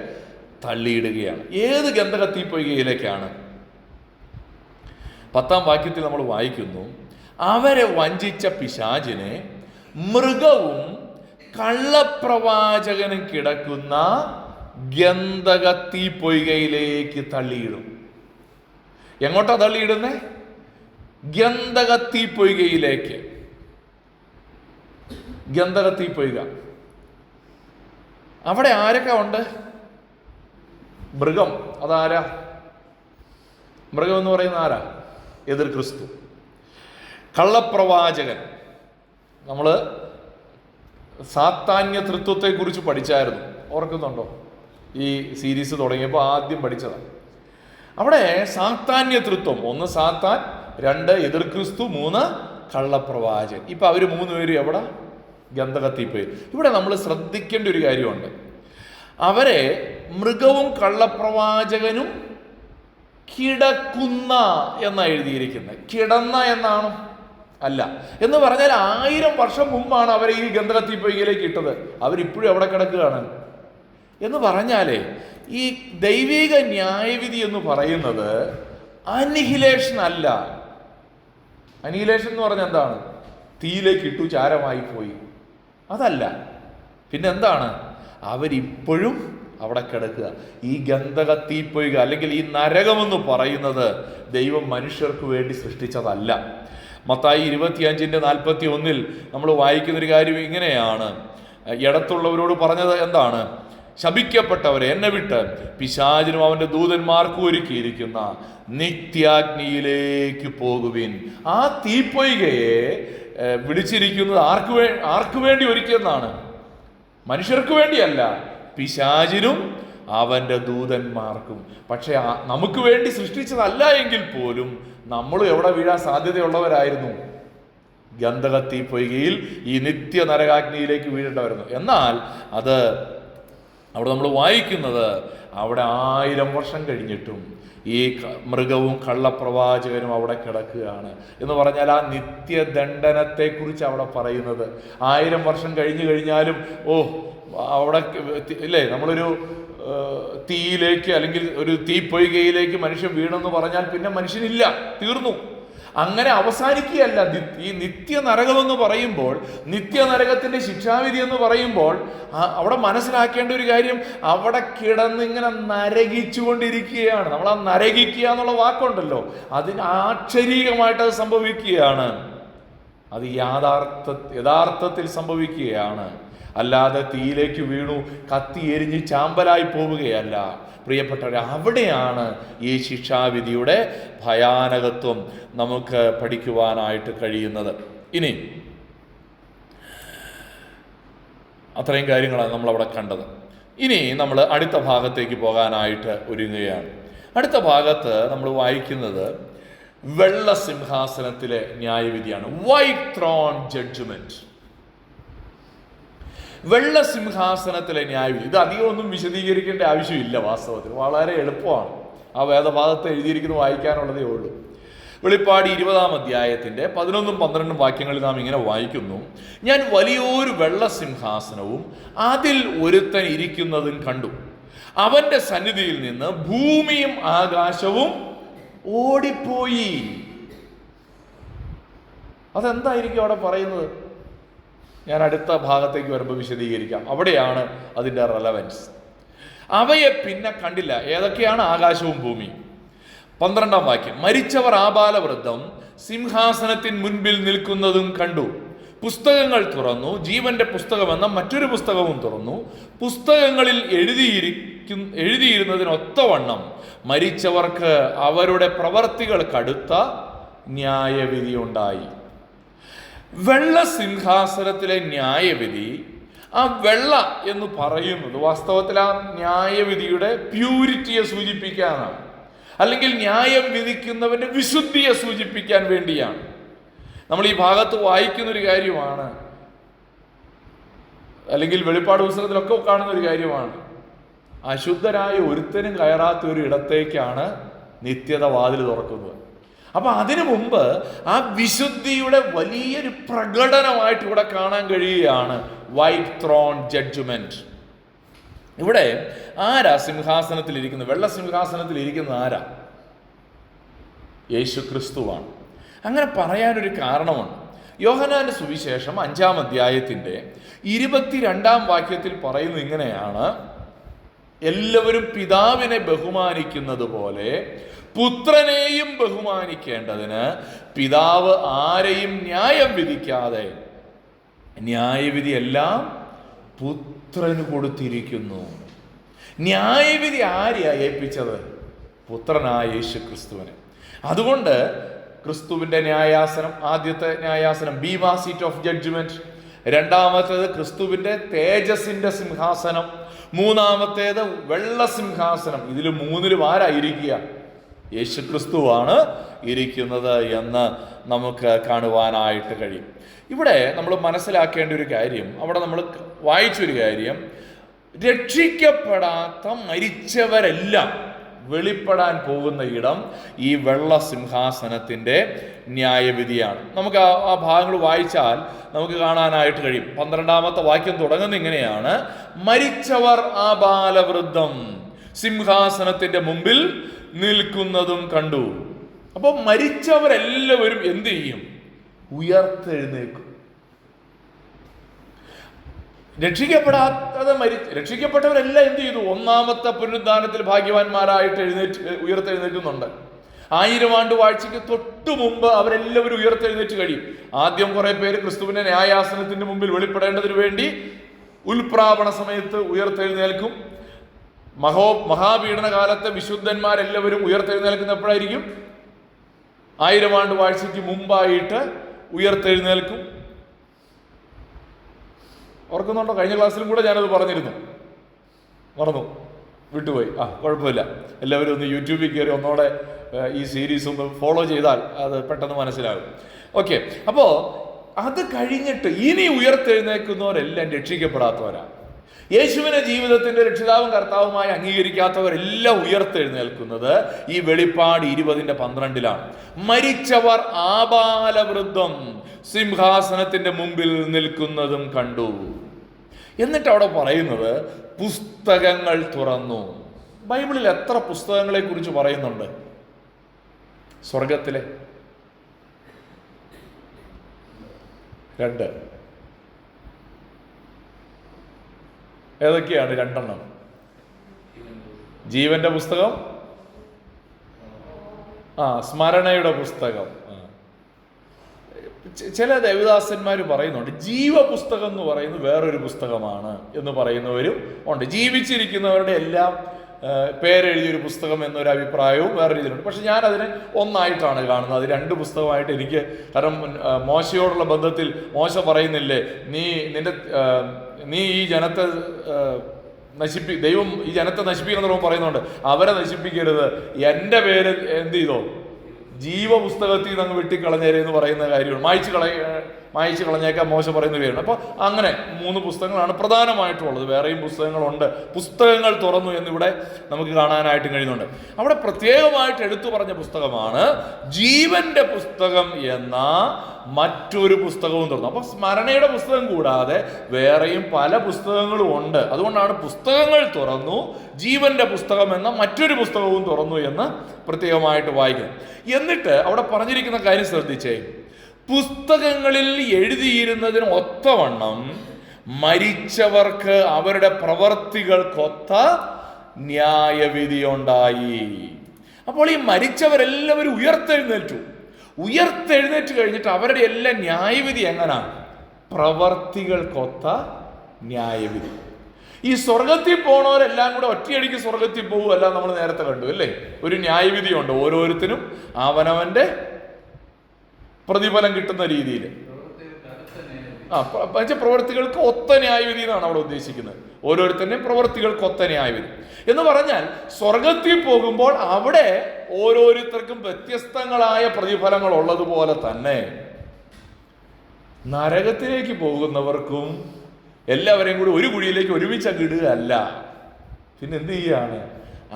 തള്ളിയിടുകയാണ്. ഏത് ഗന്ധക തീപ്പൊയ്കയിലേക്കാണ്? 10-ാം വാക്യത്തിൽ നമ്മൾ വായിക്കുന്നു, അവരെ വഞ്ചിച്ച പിശാചിനെ മൃഗവും കള്ളപ്രവാചകനും കിടക്കുന്ന ഗന്ധക തീപ്പൊയ്കയിലേക്ക് തള്ളിയിടും. എങ്ങോട്ടാ തള്ളിയിടുന്നേ? ഗന്ധക തീപ്പൊയ്കയിലേക്ക്. ഗന്ധക തീപ്പൊയ്ക. അവിടെ ആരൊക്കെ ഉണ്ട്? മൃഗം. അതാരാ? മൃഗം എന്ന് പറയുന്ന ആരാ? എതിർ ക്രിസ്തു. കള്ളപ്രവാചകൻ. നമ്മൾ സാത്താന്യ തൃത്വത്തെ കുറിച്ച് പഠിച്ചായിരുന്നു, ഓർക്കുന്നുണ്ടോ? ഈ സീരീസ് തുടങ്ങിയപ്പോൾ ആദ്യം പഠിച്ചതാണ്. അവിടെ സാത്താന്യ തൃത്വം, 1 സാത്താൻ, 2 എതിർ ക്രിസ്തു, 3 കള്ളപ്രവാചകൻ. ഇപ്പൊ അവര് 3 പേരും എവിടെ? ഗന്ധകത്തിപ്പോയി. ഇവിടെ നമ്മൾ ശ്രദ്ധിക്കേണ്ട ഒരു കാര്യമുണ്ട്. അവരെ മൃഗവും കള്ളപ്രവാചകനും കിടക്കുന്ന എന്നാണ് എഴുതിയിരിക്കുന്നത്. കിടന്ന എന്നാണോ? അല്ല. എന്ന് പറഞ്ഞാൽ 1000 വർഷം മുമ്പാണ് അവരെ ഈ ഗന്ധകത്തിപ്പൊയ്കയിലേക്ക് ഇട്ടത്. അവരിപ്പോഴും അവിടെ കിടക്കുകയാണ്. എന്ന് പറഞ്ഞാലേ ഈ ദൈവിക ന്യായവിധി എന്ന് പറയുന്നത് അനിഹിലേഷൻ അല്ല. അനിഹിലേഷൻ എന്ന് പറഞ്ഞാൽ എന്താണ്? തീയിലേക്ക് ഇട്ടു, ചാരമായി പോയി, അതല്ല. പിന്നെന്താണ്? അവരിപ്പോഴും അവിടെ കിടക്കുക. ഈ ഗന്ധക തീപ്പൊയ്ക അല്ലെങ്കിൽ ഈ നരകമെന്ന് പറയുന്നത് ദൈവം മനുഷ്യർക്ക് വേണ്ടി സൃഷ്ടിച്ചതല്ല. മത്തായി 25:41 നമ്മൾ വായിക്കുന്നൊരു കാര്യം ഇങ്ങനെയാണ്. ഇടത്തുള്ളവരോട് പറഞ്ഞത് എന്താണ്? ശപിക്കപ്പെട്ടവരെ എന്നെ വിട്ട് പിശാചിനും അവന്റെ ദൂതന്മാർക്കും ഒരുക്കിയിരിക്കുന്ന നിത്യാഗ്നിയിലേക്ക് പോകുവിൻ. ആ തീപ്പൊയ്കയെ വിളിച്ചിരിക്കുന്നത് ആർക്ക് വേണ്ടി ഒരുക്കിയെന്നാണ്? മനുഷ്യർക്ക് വേണ്ടിയല്ല, പിശാചിനും അവന്റെ ദൂതന്മാർക്കും. പക്ഷെ നമുക്ക് വേണ്ടി സൃഷ്ടിച്ചതല്ല എങ്കിൽ പോലും നമ്മൾ എവിടെ വീഴാൻ സാധ്യതയുള്ളവരായിരുന്നു? ഗന്ധക തീപ്പൊയ്കയിൽ, ഈ നിത്യ നരകാഗ്നിയിലേക്ക് വീഴേണ്ടവരുന്നു. എന്നാൽ അത് അവിടെ നമ്മൾ വായിക്കുന്നത്, അവിടെ 1000 വർഷം കഴിഞ്ഞിട്ടും ഈ മൃഗവും കള്ളപ്രവാചകനും അവിടെ കിടക്കുകയാണ് എന്ന് പറഞ്ഞാൽ ആ നിത്യദണ്ഡനത്തെക്കുറിച്ച് അവിടെ പറയുന്നത്. 1000 വർഷം കഴിഞ്ഞു കഴിഞ്ഞാലും അവിടെ ഇല്ലേ, നമ്മളൊരു തീയിലേക്ക് അല്ലെങ്കിൽ ഒരു തീപ്പൊയ്കയിലേക്ക് മനുഷ്യൻ വീണെന്ന് പറഞ്ഞാൽ പിന്നെ മനുഷ്യനില്ല, തീർന്നു. അങ്ങനെ അവസാനിക്കുകയല്ല. ഈ നിത്യനരകമെന്ന് പറയുമ്പോൾ, നിത്യനരകത്തിന്റെ ശിക്ഷാവിധി എന്ന് പറയുമ്പോൾ അവിടെ മനസ്സിലാക്കേണ്ട ഒരു കാര്യം, അവിടെ കിടന്ന് ഇങ്ങനെ നരകിച്ചുകൊണ്ടിരിക്കുകയാണ്. നമ്മൾ ആ നരകിക്കുക എന്നുള്ള വാക്കുണ്ടല്ലോ, അതിന് ആക്ഷരീകമായിട്ട് അത് സംഭവിക്കുകയാണ്. അത് യഥാർത്ഥത്തിൽ സംഭവിക്കുകയാണ്. അല്ലാതെ തീയിലേക്ക് വീണു കത്തി എരിഞ്ഞ് ചാമ്പലായി പോവുകയല്ല പ്രിയപ്പെട്ടവരെ. അവിടെയാണ് ഈ ശിക്ഷാവിധിയുടെ ഭയാനകത്വം നമുക്ക് പഠിക്കുവാനായിട്ട് കഴിയുന്നത്. ഇനി അത്രയും കാര്യങ്ങളാണ് നമ്മളവിടെ കണ്ടത്. ഇനി നമ്മൾ അടുത്ത ഭാഗത്തേക്ക് പോകാനായിട്ട് ഒരുങ്ങുകയാണ്. അടുത്ത ഭാഗത്ത് നമ്മൾ വായിക്കുന്നത് വെള്ള സിംഹാസനത്തിലെ ന്യായവിധിയാണ്. White throne judgment. വെള്ള സിംഹാസനത്തിലെ ന്യായവിധി. ഇത് അധികം ഒന്നും വിശദീകരിക്കേണ്ട ആവശ്യമില്ല. വാസ്തവത്തിൽ വളരെ എളുപ്പമാണ്. ആ വേദഭാഗത്ത് എഴുതിയിരിക്കുന്നത് വായിക്കാനുള്ളതേ ഉള്ളൂ. വെളിപ്പാട് 20-ാം അധ്യായത്തിന്റെ 11ഉം 12ഉം വാക്യങ്ങളിൽ നാം ഇങ്ങനെ വായിക്കുന്നു, ഞാൻ വലിയൊരു വെള്ള സിംഹാസനവും അതിൽ ഒരുത്തൻ ഇരിക്കുന്നതും കണ്ടു. അവന്റെ സന്നിധിയിൽ നിന്ന് ഭൂമിയും ആകാശവും ഓടിപ്പോയി. അതെന്തായിരിക്കും അവിടെ പറയുന്നത്? ഞാൻ അടുത്ത ഭാഗത്തേക്ക് വരുമ്പോൾ വിശദീകരിക്കാം. അവിടെയാണ് അതിൻ്റെ റെലവൻസ്. അവയെ പിന്നെ കണ്ടില്ല. ഏതൊക്കെയാണ്? ആകാശവും ഭൂമിയും. 12-ാം വാക്യം, മരിച്ചവർ ആബാലവൃദ്ധം സിംഹാസനത്തിന് മുൻപിൽ നിൽക്കുന്നതും കണ്ടു. പുസ്തകങ്ങൾ തുറന്നു. ജീവന്റെ പുസ്തകമെന്ന മറ്റൊരു പുസ്തകവും തുറന്നു. പുസ്തകങ്ങളിൽ എഴുതിയിരുന്നതിനൊത്തവണ്ണം മരിച്ചവർക്ക് അവരുടെ പ്രവർത്തികൾ കടുത്ത ന്യായവിധി ഉണ്ടായി. വെള്ള സിംഹാസനത്തിലെ ന്യായവിധി, ആ വെള്ള എന്ന് പറയുന്നത് വാസ്തവത്തിൽ ആ ന്യായവിധിയുടെ പ്യൂരിറ്റിയെ സൂചിപ്പിക്കാനാണ്, അല്ലെങ്കിൽ ന്യായം വിധിക്കുന്നവന്റെ വിശുദ്ധിയെ സൂചിപ്പിക്കാൻ വേണ്ടിയാണ്. നമ്മൾ ഈ ഭാഗത്ത് വായിക്കുന്നൊരു കാര്യമാണ്, അല്ലെങ്കിൽ വെളിപ്പാട് പുസ്തകത്തിലൊക്കെ കാണുന്ന ഒരു കാര്യമാണ്. അശുദ്ധരായ ഒരുത്തനും കയറാത്ത ഒരു ഇടത്തേക്കാണ് നിത്യത വാതിൽ തുറക്കുന്നത്. അപ്പൊ അതിനു മുമ്പ് ആ വിശുദ്ധിയുടെ വലിയൊരു പ്രകടനമായിട്ട് ഇവിടെ കാണാൻ കഴിയുകയാണ് വൈറ്റ് ത്രോൺ ജഡ്ജ്മെന്റ്. ഇവിടെ ആരാ സിംഹാസനത്തിൽ ഇരിക്കുന്നത്? വെള്ള സിംഹാസനത്തിൽ ഇരിക്കുന്നത് ആരാ? യേശു ക്രിസ്തുവാണ്. അങ്ങനെ പറയാനൊരു കാരണമുണ്ട്. യോഹന്നാന്റെ സുവിശേഷം 5-ാം അധ്യായത്തിന്റെ 22-ാം വാക്യത്തിൽ പറയുന്നത് ഇങ്ങനെയാണ്: എല്ലാവരും പിതാവിനെ ബഹുമാനിക്കുന്നത് പോലെ പുത്രനെയും ബഹുമാനിക്കേണ്ടതിന് പിതാവ് ആരെയും ന്യായം വിധിക്കാതെ ന്യായവിധി എല്ലാം പുത്രന് കൊടുത്തിരിക്കുന്നു. ന്യായവിധി ആരെയാ ഏൽപ്പിച്ചത്? പുത്രനായ യേശു ക്രിസ്തുവിനെ. അതുകൊണ്ട് ക്രിസ്തുവിന്റെ ന്യായാസനം, ആദ്യത്തെ ന്യായാസനം ബീമാ സീറ്റ് ഓഫ് ജഡ്ജ്മെന്റ്, രണ്ടാമത്തേത് ക്രിസ്തുവിന്റെ തേജസിന്റെ സിംഹാസനം, മൂന്നാമത്തേത് വെള്ള സിംഹാസനം. ഇതിൽ മൂന്നിലും ആരായിരിക്കുക? യേശു ക്രിസ്തുവാണ് ഇരിക്കുന്നത് എന്ന് നമുക്ക് കാണുവാനായിട്ട് കഴിയും. ഇവിടെ നമ്മൾ മനസ്സിലാക്കേണ്ട ഒരു കാര്യം, അവിടെ നമ്മൾ വായിച്ചൊരു കാര്യം, രക്ഷിക്കപ്പെടാത്ത മരിച്ചവരെല്ലാം വെളിപ്പെടാൻ പോകുന്ന ഇടം ഈ വെള്ള സിംഹാസനത്തിന്റെ ന്യായവിധിയാണ്. നമുക്ക് ആ ഭാഗങ്ങൾ വായിച്ചാൽ നമുക്ക് കാണാനായിട്ട് കഴിയും. 12-ാമത്തെ വാക്യം തുടങ്ങുന്ന ഇങ്ങനെയാണ്: മരിച്ചവർ ആബാലവൃദ്ധം സിംഹാസനത്തിന്റെ മുമ്പിൽ നിൽക്കുന്നതും കണ്ടു. അപ്പോൾ മരിച്ചവരെല്ലാവരും എന്ത് ചെയ്യും? ഉയർത്തെഴുന്നേൽക്കും. രക്ഷിക്കപ്പെട്ടവരെല്ലാം എന്ത് ചെയ്തു? ഒന്നാമത്തെ പുനരുദ്ധാനത്തിൽ ഭാഗ്യവാന്മാരായിട്ട് ഉയർത്തെഴുന്നേൽക്കുന്നുണ്ട്. 1000 ആണ്ട് വാഴ്ചയ്ക്ക് തൊട്ടു മുമ്പ് അവരെല്ലാവരും ഉയർത്തെഴുന്നേറ്റ് കഴിയും. ആദ്യം കുറെ പേര് ക്രിസ്തുവിന്റെ ന്യായാസനത്തിന്റെ മുമ്പിൽ വെളിപ്പെടേണ്ടതിന് വേണ്ടി ഉൽപ്രാപണ സമയത്ത് ഉയർത്തെഴുന്നേൽക്കും. മഹാപീഡന കാലത്തെ വിശുദ്ധന്മാരെല്ലാവരും ഉയർത്തെഴുന്നേൽക്കുന്ന എപ്പോഴായിരിക്കും? 1000 ആണ്ട് വാഴ്ചയ്ക്ക് മുമ്പായിട്ട് ഉയർത്തെഴുന്നേൽക്കും. ഓർക്കുന്നുണ്ടോ? കഴിഞ്ഞ ക്ലാസ്സിലും കൂടെ ഞാനത് പറഞ്ഞിരുന്നു, മറന്നു, വിട്ടുപോയി. കുഴപ്പമില്ല, എല്ലാവരും ഒന്ന് യൂട്യൂബിൽ കയറി ഒന്നോടെ ഈ സീരീസ് ഒന്ന് ഫോളോ ചെയ്താൽ അത് പെട്ടെന്ന് മനസ്സിലാകും. ഓക്കെ, അപ്പോ അത് കഴിഞ്ഞിട്ട് ഇനി ഉയർത്തെഴുന്നേൽക്കുന്നവരെല്ലാം രക്ഷിക്കപ്പെടാത്തവരാണ്. യേശുവിനെ ജീവിതത്തിന്റെ രക്ഷിതാവും കർത്താവുമായി അംഗീകരിക്കാത്തവരെല്ലാം ഉയർത്തെഴുന്നേൽക്കുന്നത് ഈ വെളിപ്പാട് 20:12 മരിച്ചവർ ആബാലവൃദ്ധം സിംഹാസനത്തിന്റെ മുമ്പിൽ നിൽക്കുന്നതും കണ്ടു. എന്നിട്ട് അവിടെ പറയുന്നത് പുസ്തകങ്ങൾ തുറന്നു. ബൈബിളിൽ എത്ര പുസ്തകങ്ങളെ കുറിച്ച് പറയുന്നുണ്ട്? സ്വർഗത്തിലെ 2. ഏതൊക്കെയാണ്? 2 ജീവന്റെ പുസ്തകം, സ്മരണയുടെ പുസ്തകം. ചില ദേവദാസന്മാർ പറയുന്നുണ്ട് ജീവപുസ്തകം എന്ന് പറയുന്നത് വേറൊരു പുസ്തകമാണ് എന്ന് പറയുന്നവരും ഉണ്ട്. ജീവിച്ചിരിക്കുന്നവരുടെ എല്ലാം പേരെഴുതിയൊരു പുസ്തകം എന്നൊരു അഭിപ്രായവും വേറെ രീതിയിലുണ്ട്. പക്ഷെ ഞാൻ അതിനെ ഒന്നായിട്ടാണ് കാണുന്നത്. അത് 2 പുസ്തകമായിട്ട് എനിക്ക്, കാരണം മോശയോടുള്ള ബന്ധത്തിൽ മോശ പറയുന്നില്ലേ, നീ ഈ ജനത്തെ ദൈവം ഈ ജനത്തെ നശിപ്പിക്കണം പറയുന്നുണ്ട്. അവരെ നശിപ്പിക്കരുത്, എൻ്റെ പേര് എന്ത് ചെയ്തോ, ജീവപുസ്തകത്തിൽ നിന്ന് അങ്ങ് വെട്ടിക്കളഞ്ഞേരെ എന്ന് പറയുന്ന കാര്യമാണ്. മായ്ച്ചു കളഞ്ഞേക്കാൻ മോശ പറയുന്ന ഒരു കാര്യമാണ്. അപ്പോൾ അങ്ങനെ 3 പുസ്തകങ്ങളാണ് പ്രധാനമായിട്ടുള്ളത്. വേറെയും പുസ്തകങ്ങളുണ്ട്. പുസ്തകങ്ങൾ തുറന്നു എന്നിവിടെ നമുക്ക് കാണാനായിട്ട് കഴിയുന്നുണ്ട്. അവിടെ പ്രത്യേകമായിട്ട് എടുത്തു പറഞ്ഞ പുസ്തകമാണ് ജീവന്റെ പുസ്തകം എന്ന മറ്റൊരു പുസ്തകവും തുറന്നു. അപ്പൊ സ്മരണയുടെ പുസ്തകം കൂടാതെ വേറെയും പല പുസ്തകങ്ങളും ഉണ്ട്. അതുകൊണ്ടാണ് പുസ്തകങ്ങൾ തുറന്നു, ജീവന്റെ പുസ്തകം എന്ന മറ്റൊരു പുസ്തകവും തുറന്നു എന്ന് പ്രത്യേകമായിട്ട് വായിക്കുന്നത്. എന്നിട്ട് അവിടെ പറഞ്ഞിരിക്കുന്ന കാര്യം ശ്രദ്ധിച്ചേ, പുസ്തകങ്ങളിൽ എഴുതിയിരുന്നതിന് ഒത്തവണ്ണം മരിച്ചവർക്ക് അവരുടെ പ്രവർത്തികൾക്കൊത്ത ന്യായവിധി ഉണ്ടായി. അപ്പോൾ ഈ മരിച്ചവരെല്ലാവരും ഉയർത്തെഴുന്നേറ്റ് കഴിഞ്ഞിട്ട് അവരുടെ എല്ലാം ന്യായവിധി എങ്ങനാണ്? പ്രവർത്തികൾക്കൊത്ത ന്യായവിധി. ഈ സ്വർഗത്തിൽ പോണവരെല്ലാം കൂടെ ഒറ്റയടിക്ക് സ്വർഗത്തിൽ പോകുമല്ല, നമ്മൾ നേരത്തെ കണ്ടു അല്ലേ? ഒരു ന്യായവിധിയുണ്ട്, ഓരോരുത്തരും അവനവന്റെ പ്രതിഫലം കിട്ടുന്ന രീതിയിൽ. പ്രവൃത്തികൾക്ക് ഒത്ത ന്യായവിധി എന്നാണ് അവിടെ ഉദ്ദേശിക്കുന്നത്. ഓരോരുത്തരുടെയും പ്രവൃത്തികൾക്ക് ഒത്ത ന്യായവിധി എന്ന് പറഞ്ഞാൽ, സ്വർഗത്തിൽ പോകുമ്പോൾ അവിടെ ഓരോരുത്തർക്കും വ്യത്യസ്തങ്ങളായ പ്രതിഫലങ്ങൾ ഉള്ളതുപോലെ തന്നെ നരകത്തിലേക്ക് പോകുന്നവർക്കും എല്ലാവരെയും കൂടി ഒരു കുഴിയിലേക്ക് ഒരുമിച്ച് അങ്ങിടുകയല്ല. പിന്നെ എന്ത് ചെയ്യാണ്?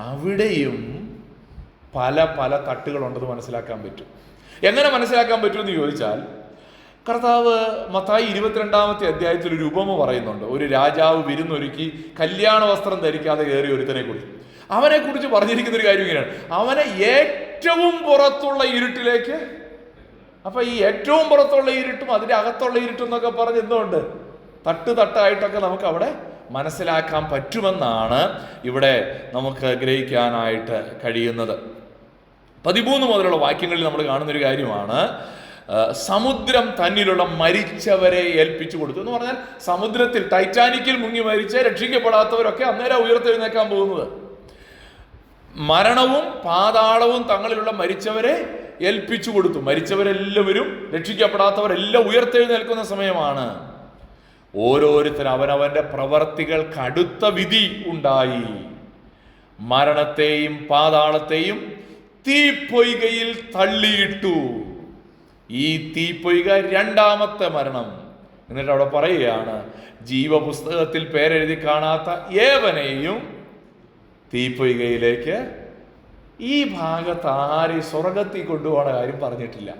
അവിടെയും പല പല തട്ടുകളുണ്ടെന്ന് മനസ്സിലാക്കാൻ പറ്റും. എങ്ങനെ മനസ്സിലാക്കാൻ പറ്റുമെന്ന് ചോദിച്ചാൽ, കർത്താവ് മത്തായി 22-ാമത്തെ അധ്യായത്തിൽ ഒരു ഉപമ പറയുന്നുണ്ട്. ഒരു രാജാവ് വിരുന്നൊരുക്കി കല്യാണ വസ്ത്രം ധരിക്കാതെ കയറിയ ഒരുത്തനെ കുറിച്ച്. അവനെ കുറിച്ച് പറഞ്ഞിരിക്കുന്ന ഒരു കാര്യം ഇങ്ങനെയാണ്: അവനെ ഏറ്റവും പുറത്തുള്ള ഇരുട്ടിലേക്ക്. അപ്പൊ ഈ ഏറ്റവും പുറത്തുള്ള ഇരുട്ടും അതിന്റെ അകത്തുള്ള ഇരുട്ടും എന്നൊക്കെ പറഞ്ഞ് എന്തുകൊണ്ട് തട്ടായിട്ടൊക്കെ നമുക്ക് അവിടെ മനസ്സിലാക്കാൻ പറ്റുമെന്നാണ് ഇവിടെ നമുക്ക് ഗ്രഹിക്കാനായിട്ട് കഴിയുന്നത്. 13 മുതലുള്ള വാക്യങ്ങളിൽ നമ്മൾ കാണുന്നൊരു കാര്യമാണ്, സമുദ്രം തന്നിലുള്ള മരിച്ചവരെ ഏൽപ്പിച്ചു കൊടുത്തു എന്ന് പറഞ്ഞാൽ, സമുദ്രത്തിൽ ടൈറ്റാനിക്കിൽ മുങ്ങി മരിച്ച രക്ഷിക്കപ്പെടാത്തവരൊക്കെ അന്നേരം ഉയർത്തെഴുന്നേക്കാൻ പോകുന്നത്. മരണവും പാതാളവും തങ്ങളിലുള്ള മരിച്ചവരെ ഏൽപ്പിച്ചു കൊടുത്തു. മരിച്ചവരെല്ലാവരും രക്ഷിക്കപ്പെടാത്തവരെല്ലാം ഉയർത്തെഴുന്നേൽക്കുന്ന സമയമാണ്. ഓരോരുത്തരും അവനവന്റെ പ്രവർത്തികൾക്ക് അടുത്ത വിധി ഉണ്ടായി. മരണത്തെയും പാതാളത്തെയും തീപ്പൊയ്കയിൽ തള്ളിയിട്ടു. ഈ തീപ്പൊയ്ക 2ാമത്തെ മരണം. എന്നിട്ട് അവിടെ പറയുകയാണ്, ജീവപുസ്തകത്തിൽ പേരെഴുതി കാണാത്ത ഏവനെയും തീപ്പൊയ്കയിലേക്ക്. ഈ ഭാഗത്ത് ആരെയും സ്വർഗത്തിൽ കൊണ്ടുപോകുന്ന കാര്യം പറഞ്ഞിട്ടില്ല.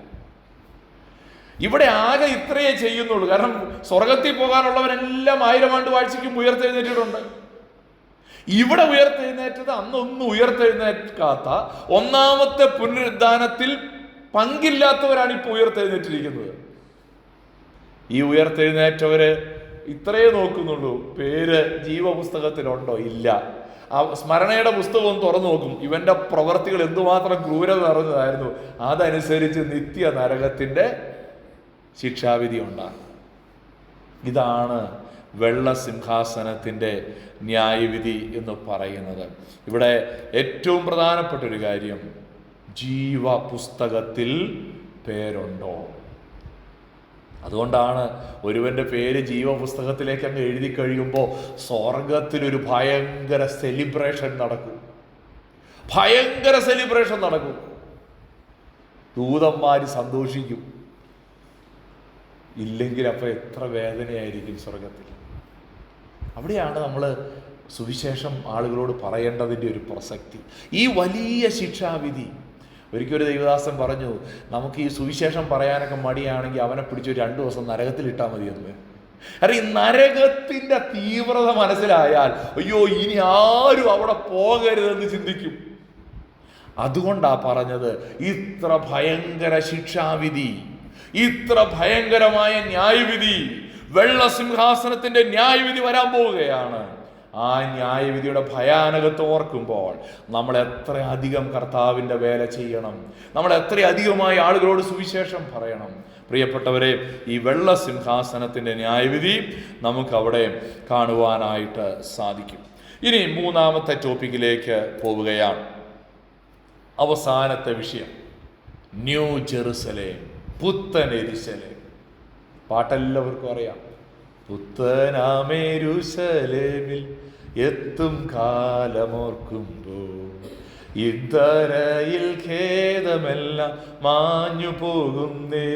ഇവിടെ ആകെ ഇത്രയേ ചെയ്യുന്നുള്ളൂ. കാരണം സ്വർഗത്തിൽ പോകാനുള്ളവരെല്ലാം 1000 ആണ്ട് വാഴ്ചയ്ക്കും ഉയർത്തെഴുന്നേറ്റിട്ടുണ്ട്. ഇവിടെ ഉയർത്തെഴുന്നേറ്റത് അന്നൊന്നും ഉയർത്തെഴുന്നേൽക്കാത്ത 1ാമത്തെ പുനരുദ്ധാനത്തിൽ പങ്കില്ലാത്തവരാണ് ഇപ്പോൾ ഉയർത്തെഴുന്നേറ്റിരിക്കുന്നത്. ഈ ഉയർത്തെഴുന്നേറ്റവര് ഇത്രയേ നോക്കുന്നുള്ളൂ, പേര് ജീവപുസ്തകത്തിലുണ്ടോ? ഇല്ല. ആ സ്മരണയുടെ പുസ്തകം തുറന്നു നോക്കും, ഇവന്റെ പ്രവർത്തികൾ എന്തുമാത്രം ക്രൂരത നിറഞ്ഞതായിരുന്നു, അതനുസരിച്ച് നിത്യ നരകത്തിന്റെ ശിക്ഷാവിധി ഉണ്ടാകും. ഇതാണ് വെള്ള സിംഹാസനത്തിന്റെ ന്യായവിധി എന്ന് പറയുന്നത്. ഇവിടെ ഏറ്റവും പ്രധാനപ്പെട്ട ഒരു കാര്യം, ജീവപുസ്തകത്തിൽ പേരുണ്ടോ? അതുകൊണ്ടാണ് ഒരുവന്റെ പേര് ജീവപുസ്തകത്തിലേക്ക് അങ്ങ് എഴുതി കഴിയുമ്പോൾ സ്വർഗത്തിലൊരു ഭയങ്കര സെലിബ്രേഷൻ നടക്കും. ദൂതന്മാര് സന്തോഷിക്കും. ഇല്ലെങ്കിൽ അപ്പൊ എത്ര വേദനയായിരിക്കും സ്വർഗത്തിൽ. അവിടെയാണ് നമ്മൾ സുവിശേഷം ആളുകളോട് പറയേണ്ടതിൻ്റെ ഒരു പ്രസക്തി. ഈ വലിയ ശിക്ഷാവിധി. ഒരിക്കലും ഒരു ദൈവദാസൻ പറഞ്ഞു, നമുക്ക് ഈ സുവിശേഷം പറയാനൊക്കെ മടിയാണെങ്കിൽ അവനെ പിടിച്ച് 2 ദിവസം നരകത്തിലിട്ടാൽ മതിയെന്ന്. കാരണം ഈ നരകത്തിന്റെ തീവ്രത മനസ്സിലായാൽ, അയ്യോ ഇനി ആരും അവിടെ പോകരുതെന്ന് ചിന്തിക്കും. അതുകൊണ്ടാ പറഞ്ഞത്, ഇത്ര ഭയങ്കര ശിക്ഷാവിധി, ഇത്ര ഭയങ്കരമായ ന്യായവിധി, വെള്ള സിംഹാസനത്തിന്റെ ന്യായവിധി വരാൻ പോവുകയാണ്. ആ ന്യായവിധിയുടെ ഭയാനകത്വം ഓർക്കുമ്പോൾ നമ്മൾ എത്ര അധികം കർത്താവിൻ്റെ വേല ചെയ്യണം, നമ്മൾ എത്രയധികമായി ആളുകളോട് സുവിശേഷം പറയണം. പ്രിയപ്പെട്ടവരെ, ഈ വെള്ള സിംഹാസനത്തിന്റെ ന്യായവിധി നമുക്കവിടെ കാണുവാനായിട്ട് സാധിക്കും. ഇനി 3ാമത്തെ ടോപ്പിക്കിലേക്ക് പോവുകയാണ്. അവസാനത്തെ വിഷയം, ന്യൂ ജെറുസലേം, പുത്തൻ യെരൂശലേം. പാട്ടെല്ലാവർക്കും അറിയാം. പുത്തനാമെരുശലേമിൽ എത്തും കാലമോർക്കുമ്പോൾ ഇതരയിൽ ഖേദമെല്ലാം മാഞ്ഞു പോകുന്നേ.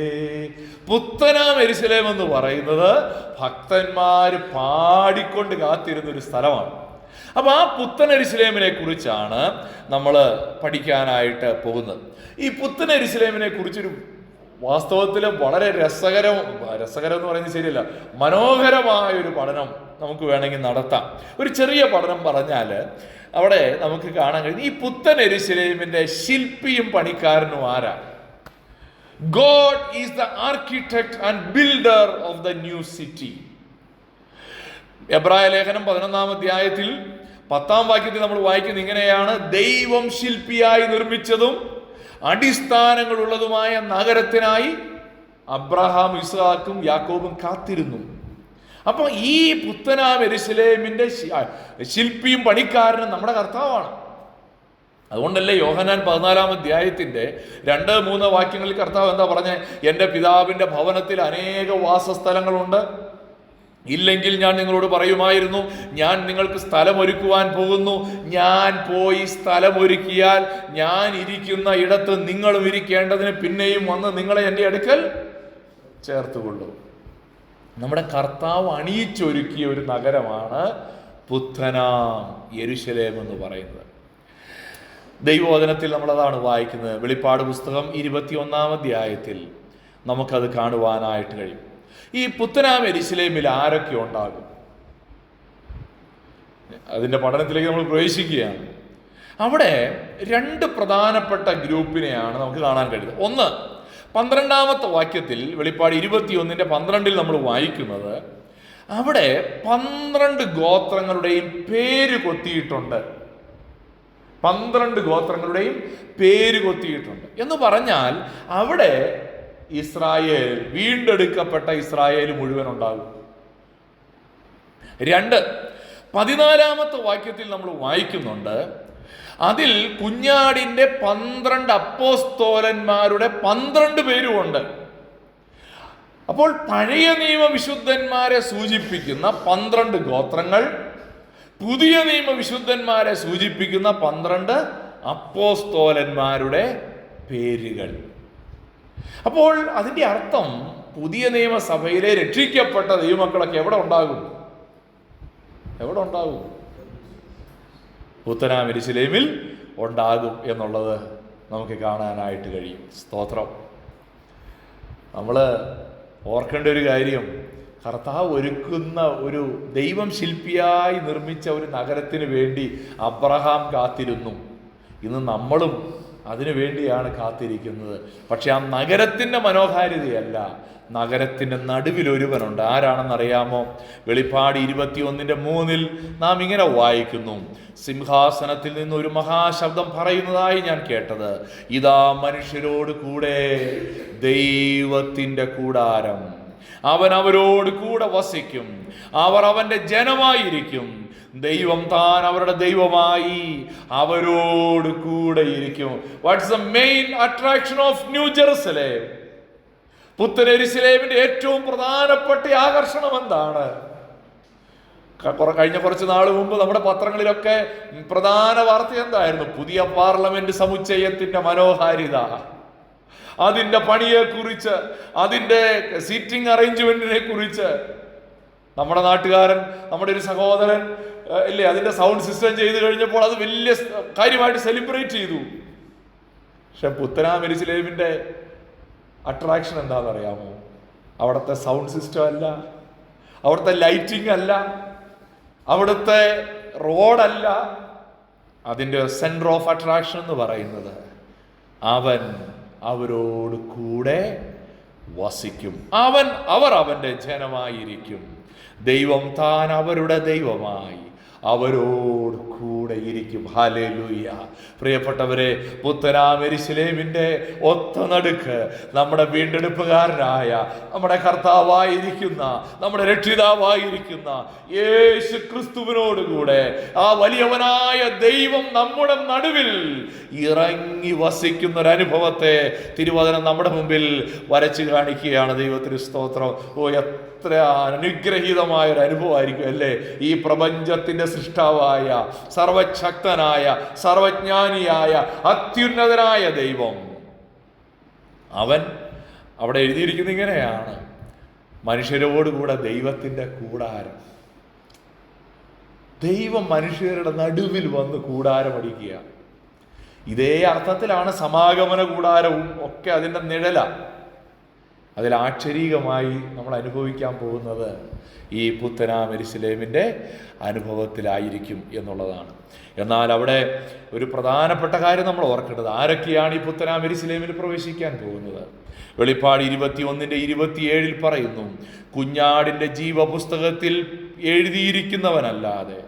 പുത്തനാം യെരൂശലേം എന്ന് പറയുന്നത് ഭക്തന്മാര് പാടിക്കൊണ്ട് കാത്തിരുന്നൊരു സ്ഥലമാണ്. അപ്പൊ ആ പുത്തൻ യെരൂശലേമിനെ കുറിച്ചാണ് നമ്മൾ പഠിക്കാനായിട്ട് പോകുന്നത്. ഈ പുത്തൻ യെരൂശലേമിനെ കുറിച്ചൊരു വാസ്തവത്തിൽ വളരെ രസകരം എന്ന് പറയുന്നത് ശരിയല്ല, മനോഹരമായ ഒരു പഠനം നമുക്ക് വേണമെങ്കിൽ നടത്താം. ഒരു ചെറിയ പഠനം പറഞ്ഞാൽ അവിടെ നമുക്ക് കാണാൻ കഴിയും, ഈ പുത്തൻ യെരൂശലേമിന്റെ ശില്പിയും പണിക്കാരനും ആരാണ്? God is the architect and builder of the new city. എബ്രായ ലേഖനം 11-ാം അധ്യായത്തിൽ 10-ാം വാക്യത്തിൽ നമ്മൾ വായിക്കുന്നത് ഇങ്ങനെയാണ്: ദൈവം ശില്പിയായി നിർമ്മിച്ചതും അടിസ്ഥാനങ്ങളുള്ളതുമായ നഗരത്തിനായി അബ്രഹാം, ഇസ്ഹാക്കും യാക്കോബും കാത്തിരുന്നു. അപ്പൊ ഈ പുത്തനാം യെരൂശലേമിന്റെ ശില്പിയും പണിക്കാരനും നമ്മുടെ കർത്താവാണ്. അതുകൊണ്ടല്ലേ യോഹന്നാൻ 14-ാം അധ്യായത്തിന്റെ 2-3 വാക്യങ്ങളിൽ കർത്താവ് എന്താ പറഞ്ഞേ? എൻ്റെ പിതാവിൻ്റെ ഭവനത്തിൽ അനേക വാസസ്ഥലങ്ങളുണ്ട്, ഇല്ലെങ്കിൽ ഞാൻ നിങ്ങളോട് പറയുമായിരുന്നു, ഞാൻ നിങ്ങൾക്ക് സ്ഥലമൊരുക്കുവാൻ പോകുന്നു. ഞാൻ പോയി സ്ഥലമൊരുക്കിയാൽ ഞാൻ ഇരിക്കുന്ന ഇടത്ത് നിങ്ങളും ഇരിക്കേണ്ടതിന് പിന്നെയും വന്ന് നിങ്ങളെ എൻ്റെ അടുക്കൽ ചേർത്തുകൊള്ളൂ. നമ്മുടെ കർത്താവ് അണിയിച്ചൊരുക്കിയ ഒരു നഗരമാണ് പുത്തനാം യെരൂശലേം എന്ന് പറയുന്നത്. ദൈവവചനത്തിൽ നമ്മളതാണ് വായിക്കുന്നത്. വെളിപ്പാട് പുസ്തകം 21-ാം അധ്യായത്തിൽ നമുക്കത് കാണുവാനായിട്ട് കഴിയും. ഈ പുത്തനാം യെരൂശലേമിൽ ആരൊക്കെ ഉണ്ടാകും? അതിൻ്റെ പഠനത്തിലേക്ക് നമ്മൾ പ്രവേശിക്കുകയാണ്. അവിടെ 2 പ്രധാനപ്പെട്ട ഗ്രൂപ്പിനെയാണ് നമുക്ക് കാണാൻ കഴിയുന്നത്. ഒന്ന്, 12-ാമത്തെ വാക്യത്തിൽ വെളിപ്പാട് 21:12 നമ്മൾ വായിക്കുന്നത്, അവിടെ 12 ഗോത്രങ്ങളുടെയും പേര് കൊത്തിയിട്ടുണ്ട്. 12 ഗോത്രങ്ങളുടെയും പേര് കൊത്തിയിട്ടുണ്ട് എന്ന് പറഞ്ഞാൽ അവിടെ ഇസ്രായേൽ, വീണ്ടെടുക്കപ്പെട്ട ഇസ്രായേൽ മുഴുവൻ ഉണ്ടാകും. 2, 14-ാമത്തെ വാക്യത്തിൽ നമ്മൾ വായിക്കുന്നുണ്ട്, അതിൽ കുഞ്ഞാടിന്റെ 12 അപ്പോസ്തോലന്മാരുടെ 12 പേരുമുണ്ട്. അപ്പോൾ പഴയ നിയമ വിശുദ്ധന്മാരെ സൂചിപ്പിക്കുന്ന 12 ഗോത്രങ്ങൾ, പുതിയ നിയമ വിശുദ്ധന്മാരെ സൂചിപ്പിക്കുന്ന 12 അപ്പോസ്തോലന്മാരുടെ പേരുകൾ. അപ്പോൾ അതിൻ്റെ അർത്ഥം പുതിയ നിയമസഭയിലെ രക്ഷിക്കപ്പെട്ട ദൈവമക്കളൊക്കെ എവിടെ ഉണ്ടാകും? പുത്തനാം യെരൂശലേമിൽ ഉണ്ടാകും എന്നുള്ളത് നമുക്ക് കാണാനായിട്ട് കഴിയും. സ്തോത്രം. നമ്മൾ ഓർക്കേണ്ട ഒരു കാര്യം, കർത്താവ് ഒരുക്കുന്ന ഒരു ദൈവം ശില്പിയായി നിർമ്മിച്ച ഒരു നഗരത്തിന് വേണ്ടി അബ്രഹാം കാത്തിരുന്നു. ഇന്ന് നമ്മളും അതിനു വേണ്ടിയാണ് കാത്തിരിക്കുന്നത്. പക്ഷെ ആ നഗരത്തിൻ്റെ മനോഹാരിതയല്ല, നഗരത്തിൻ്റെ നടുവിൽ ഒരുവനുണ്ട്. ആരാണെന്നറിയാമോ? വെളിപ്പാട് 21:3 നാം ഇങ്ങനെ വായിക്കുന്നു, സിംഹാസനത്തിൽ നിന്ന് ഒരു മഹാശബ്ദം പറയുന്നതായി ഞാൻ കേട്ടത്, ഇതാ മനുഷ്യരോട് കൂടെ ദൈവത്തിൻ്റെ കൂടാരം, അവൻ അവരോട് കൂടെ വസിക്കും, അവർ അവന്റെ ജനമായിരിക്കും, ദൈവം താൻ അവരുടെ ദൈവമായി അവരോട് കൂടെ ഇരിക്കും. What's the main attraction of new Jerusalem? പുത്തൻ യെരൂശലേമിന്റെ ഏറ്റവും പ്രധാനപ്പെട്ട ആകർഷണം എന്താണ്? കഴിഞ്ഞ കുറച്ച് നാൾ മുമ്പ് നമ്മുടെ പത്രങ്ങളിലൊക്കെ പ്രധാന വാർത്ത എന്തായിരുന്നു? പുതിയ പാർലമെന്റ് സമുച്ചയത്തിന്റെ മനോഹാരിത, അതിൻ്റെ പണിയെക്കുറിച്ച്, അതിൻ്റെ സീറ്റിംഗ് അറേഞ്ച്മെന്റിനെ കുറിച്ച്. നമ്മുടെ നാട്ടുകാരൻ, നമ്മുടെ ഒരു സഹോദരൻ ഇല്ലേ, അതിൻ്റെ സൗണ്ട് സിസ്റ്റം ചെയ്ത് കഴിഞ്ഞപ്പോൾ അത് വലിയ കാര്യമായിട്ട് സെലിബ്രേറ്റ് ചെയ്തു. പക്ഷെ പുത്തനാം യെരൂശലേമിൻ്റെ അട്രാക്ഷൻ എന്താണെന്നറിയാമോ? അവിടുത്തെ സൗണ്ട് സിസ്റ്റം അല്ല, അവിടുത്തെ ലൈറ്റിംഗ് അല്ല, അവിടുത്തെ റോഡല്ല. അതിൻ്റെ സെൻറ്റർ ഓഫ് അട്രാക്ഷൻ എന്ന് പറയുന്നത് അവൻ അവരോട് കൂടെ വസിക്കും, അവർ അവന്റെ ജനമായിരിക്കും, ദൈവം താൻ അവരുടെ ദൈവമായി അവരോട് കൂടെ ഇരിക്കും. ഹല്ലേലൂയ. പ്രിയപ്പെട്ടവരെ, പുത്തനാം യെരൂശലേമിന്റെ ഒത്ത നടുക്ക് നമ്മുടെ വീണ്ടെടുപ്പുകാരനായ, നമ്മുടെ കർത്താവായിരിക്കുന്ന, നമ്മുടെ രക്ഷിതാവായിരിക്കുന്ന യേശു ക്രിസ്തുവിനോടുകൂടെ ആ വലിയവനായ ദൈവം നമ്മുടെ നടുവിൽ ഇറങ്ങി വസിക്കുന്ന ഒരു അനുഭവത്തെ തിരുവചനം നമ്മുടെ മുമ്പിൽ വരച്ചു കാണിക്കുകയാണ്. ദൈവത്തിന് സ്തോത്രം. എത്ര അനുഗ്രഹീതമായ ഒരു അനുഭവമായിരിക്കും അല്ലേ? ഈ പ്രപഞ്ചത്തിന്റെ സൃഷ്ടാവായ, സർവശക്തനായ, സർവജ്ഞാനിയായ, അത്യുന്നതനായ ദൈവം, അവൻ അവിടെ എഴുതിയിരിക്കുന്നത് ഇങ്ങനെയാണ്, മനുഷ്യരോടുകൂടെ ദൈവത്തിന്റെ കൂടാരം. ദൈവം മനുഷ്യരുടെ നടുവിൽ വന്ന് കൂടാരമടിക്കുക. ഇതേ അർത്ഥത്തിലാണ് സമാഗമന കൂടാരവും ഒക്കെ അതിൻ്റെ നിഴലാണ്. അതിൽ ആക്ഷരീകമായി നമ്മൾ അനുഭവിക്കാൻ പോകുന്നത് ഈ പുത്തനാം യെരൂശലേമിൻ്റെ അനുഭവത്തിലായിരിക്കും എന്നുള്ളതാണ്. എന്നാൽ അവിടെ ഒരു പ്രധാനപ്പെട്ട കാര്യം നമ്മൾ ഓർക്കേണ്ടത്, ആരൊക്കെയാണ് ഈ പുത്തനാം യെരൂശലേമിൽ പ്രവേശിക്കാൻ പോകുന്നത്? വെളിപ്പാട് 21:27 പറയുന്നു, കുഞ്ഞാടിൻ്റെ ജീവപുസ്തകത്തിൽ എഴുതിയിരിക്കുന്നവനല്ലാതെ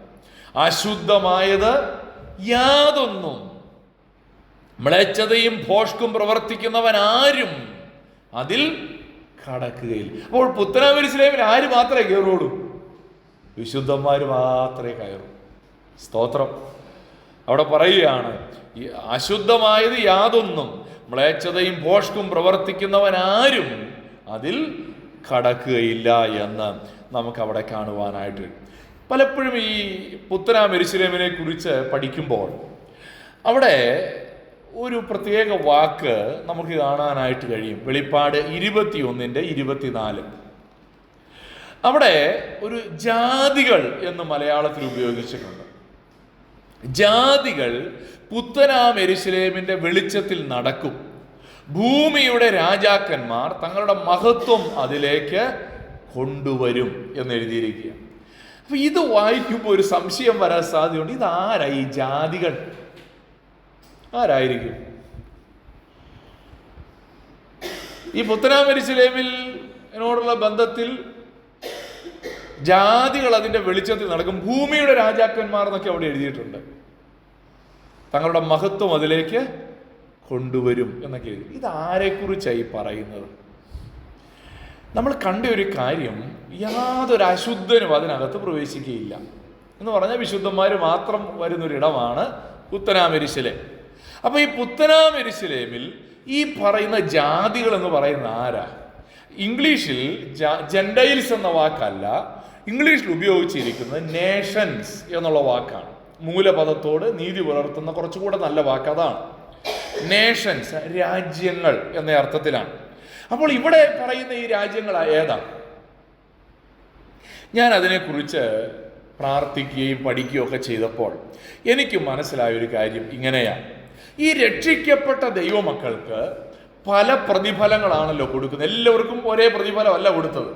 അശുദ്ധമായത് യാതൊന്നും മ്ലേച്ഛതയും ഭോഷ്കും പ്രവർത്തിക്കുന്നവൻ ആരും അതിൽ കടക്കുകയില്ല. അപ്പോൾ പുത്തനാം യെരൂശലേമിൽ ആര് മാത്രമേ കയറുള്ളൂ? വിശുദ്ധന്മാർ മാത്രമേ കയറൂ. സ്തോത്രം. അവിടെ പറയുകയാണ്, ഈ അശുദ്ധമായത് യാതൊന്നും മ്ലേച്ഛതയും ഭോഷ്കും പ്രവർത്തിക്കുന്നവനാരും അതിൽ കടക്കുകയില്ല എന്ന് നമുക്കവിടെ കാണുവാനായിട്ട്. പലപ്പോഴും ഈ പുത്തനാം യെരൂശലേമിനെ കുറിച്ച് പഠിക്കുമ്പോൾ അവിടെ ഒരു പ്രത്യേക വാക്ക് നമുക്ക് കാണാനായിട്ട് കഴിയും. വെളിപ്പാട് 21:24. അവിടെ ഒരു ജാതികൾ എന്ന് മലയാളത്തിൽ ഉപയോഗിച്ചിട്ടുണ്ട്. ജാതികൾ പുത്തനാം യെരൂശലേമിന്റെ വെളിച്ചത്തിൽ നടക്കും. ഭൂമിയുടെ രാജാക്കന്മാർ തങ്ങളുടെ മഹത്വം അതിലേക്ക് കൊണ്ടുവരും എന്ന് എഴുതിയിരിക്കുക. അപ്പൊ ഇത് വായിക്കുമ്പോൾ ഒരു സംശയം വരാൻ സാധ്യതയുണ്ട്. ഇതാരായി ഈ ജാതികൾ? ആരായിരിക്കും? ഈ പുത്തനാം യെരൂശലേമിനോടുള്ള ബന്ധത്തിൽ ജാതികൾ അതിന്റെ വെളിച്ചത്തിൽ നടക്കും. ഭൂമിയുടെ രാജാക്കന്മാർ എന്നൊക്കെ അവിടെ എഴുതിയിട്ടുണ്ട്. തങ്ങളുടെ മഹത്വം അതിലേക്ക് കൊണ്ടുവരും എന്നൊക്കെ എഴുതി. ഇതാരെക്കുറിച്ചായി പറയുന്നത്? നമ്മൾ കണ്ട ഒരു കാര്യം, യാതൊരു അശുദ്ധനും അതിനകത്ത് പ്രവേശിക്കുകയില്ല എന്ന് പറഞ്ഞാൽ വിശുദ്ധന്മാർ മാത്രം വരുന്നൊരിടമാണ് പുത്തനാം യെരൂശലേം. അപ്പൊ ഈ പുത്തനാം യെരൂശലേമിൽ ഈ പറയുന്ന ജാതികൾ എന്ന് പറയുന്ന ആരാ? ഇംഗ്ലീഷിൽ ജെൻഡൈൽസ് എന്ന വാക്കല്ല, ഇംഗ്ലീഷിൽ ഉപയോഗിച്ചിരിക്കുന്നത് നേഷൻസ് എന്നുള്ള വാക്കാണ്. മൂലപദത്തോട് നീതി പുലർത്തുന്ന കുറച്ചുകൂടെ നല്ല വാക്ക് അതാണ്. നേഷൻസ്, രാജ്യങ്ങൾ എന്ന അർത്ഥത്തിലാണ്. അപ്പോൾ ഇവിടെ പറയുന്ന ഈ രാജ്യങ്ങൾ ഏതാണ്? ഞാൻ അതിനെക്കുറിച്ച് പ്രാർത്ഥിക്കുകയും പഠിക്കുകയും ഒക്കെ ചെയ്തപ്പോൾ എനിക്ക് മനസ്സിലായ ഒരു കാര്യം ഇങ്ങനെയാണ്. ഈ രക്ഷിക്കപ്പെട്ട ദൈവമക്കൾക്ക് പല പ്രതിഫലങ്ങളാണല്ലോ കൊടുക്കുന്നത്. എല്ലാവർക്കും ഒരേ പ്രതിഫലമല്ല കൊടുത്തത്.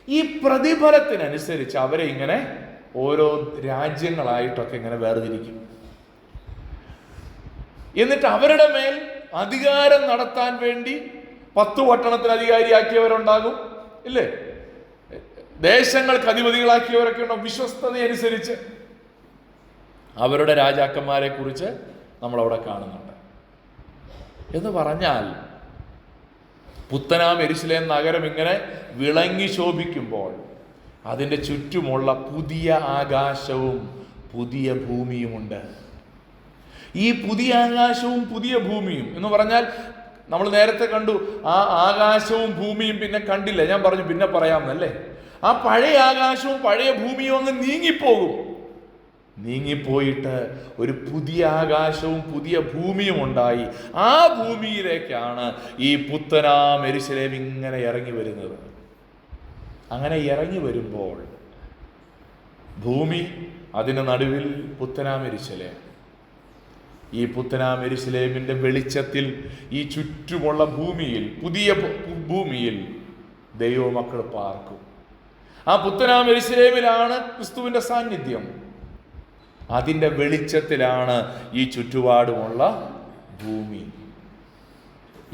ഈ പ്രതിഫലത്തിനനുസരിച്ച് അവരെ ഇങ്ങനെ ഓരോ രാജ്യങ്ങളായിട്ടൊക്കെ ഇങ്ങനെ വേർതിരിക്കും. എന്നിട്ട് അവരുടെ മേൽ അധികാരം നടത്താൻ വേണ്ടി 10 പട്ടണത്തിന് അധികാരിയാക്കിയവരുണ്ടാകും, ഇല്ലേ? ദേശങ്ങൾക്ക് അധിപതികളാക്കിയവരൊക്കെ ഉണ്ടാവും. വിശ്വസ്തതയനുസരിച്ച് അവരുടെ രാജാക്കന്മാരെ കുറിച്ച് നമ്മളവിടെ കാണുന്നുണ്ട്. എന്ന് പറഞ്ഞാൽ പുത്തനാം യെരൂശലേം നഗരം ഇങ്ങനെ വിളങ്ങി ശോഭിക്കുമ്പോൾ അതിൻ്റെ ചുറ്റുമുള്ള പുതിയ ആകാശവും പുതിയ ഭൂമിയുമുണ്ട്. ഈ പുതിയ ആകാശവും പുതിയ ഭൂമിയും എന്ന് പറഞ്ഞാൽ നമ്മൾ നേരത്തെ കണ്ടു, ആ ആകാശവും ഭൂമിയും പിന്നെ കണ്ടില്ല. ഞാൻ പറഞ്ഞു പിന്നെ പറയാമെന്നല്ലേ. ആ പഴയ ആകാശവും പഴയ ഭൂമിയും അങ്ങ് നീങ്ങിപ്പോകും. നീങ്ങിപ്പോയിട്ട് ഒരു പുതിയ ആകാശവും പുതിയ ഭൂമിയും ഉണ്ടായി. ആ ഭൂമിയിലേക്കാണ് ഈ പുത്തനാം യെരൂശലേം ഇങ്ങനെ ഇറങ്ങി വരുന്നത്. അങ്ങനെ ഇറങ്ങി വരുമ്പോൾ ഭൂമി, അതിന് നടുവിൽ പുത്തനാം യെരൂശലേം. ഈ പുത്തനാം യെരൂശലേമിന്റെ വെളിച്ചത്തിൽ ഈ ചുറ്റുമുള്ള ഭൂമിയിൽ, പുതിയ ഭൂമിയിൽ ദൈവമക്കൾ പാർക്കും. ആ പുത്തനാം യെരൂശലേമിലാണ് ക്രിസ്തുവിന്റെ സാന്നിധ്യം. അതിൻ്റെ വെളിച്ചത്തിലാണ് ഈ ചുറ്റുപാടുമുള്ള ഭൂമി.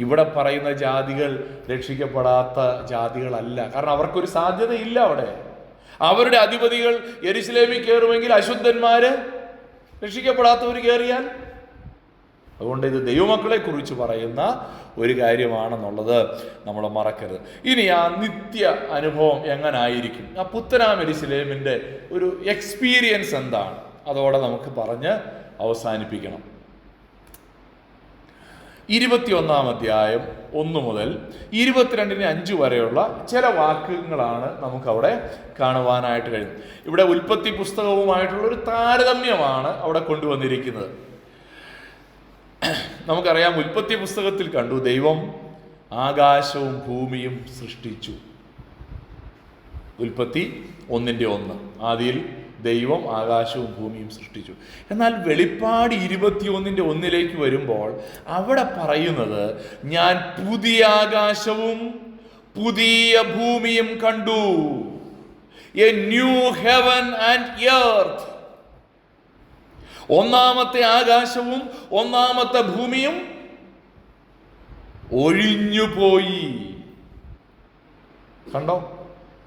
ഇവിടെ പറയുന്ന ജാതികൾ രക്ഷിക്കപ്പെടാത്ത ജാതികളല്ല. കാരണം അവർക്കൊരു സാധ്യതയില്ല അവിടെ. അവരുടെ അധിപതികൾ യെരൂശലേമിൽ കയറുമെങ്കിൽ അശുദ്ധന്മാര്, രക്ഷിക്കപ്പെടാത്തവർ കയറിയാൽ. അതുകൊണ്ട് ഇത് ദൈവമക്കളെ കുറിച്ച് പറയുന്ന ഒരു കാര്യമാണെന്നുള്ളത് നമ്മൾ മറക്കരുത്. ഇനി ആ നിത്യ അനുഭവം എങ്ങനായിരിക്കും? ആ പുത്തനാം യെരൂശലേമിന്റെ ഒരു എക്സ്പീരിയൻസ് എന്താണ്? അതോടെ നമുക്ക് പറഞ്ഞ് അവസാനിപ്പിക്കണം. 21-ാം അധ്യായം 1 മുതൽ 22-5 വരെയുള്ള ചില വാക്യങ്ങളാണ് നമുക്കവിടെ കാണുവാനായിട്ട് കഴിയുന്നത്. ഇവിടെ ഉൽപ്പത്തി പുസ്തകവുമായിട്ടുള്ള ഒരു താരതമ്യമാണ് അവിടെ കൊണ്ടുവന്നിരിക്കുന്നത്. നമുക്കറിയാം, ഉൽപ്പത്തി പുസ്തകത്തിൽ കണ്ടു ദൈവം ആകാശവും ഭൂമിയും സൃഷ്ടിച്ചു. ഉൽപ്പത്തി 1:1 ആദിയിൽ ദൈവം ആകാശവും ഭൂമിയും സൃഷ്ടിച്ചു. എന്നാൽ വെളിപ്പാട് 21:1 വരുമ്പോൾ അവിടെ പറയുന്നത്, ഞാൻ പുതിയ ആകാശവും പുതിയ ഭൂമിയും കണ്ടു, A new heaven and earth. ഒന്നാമത്തെ ആകാശവും ഒന്നാമത്തെ ഭൂമിയും ഒഴിഞ്ഞുപോയി. കണ്ടോ?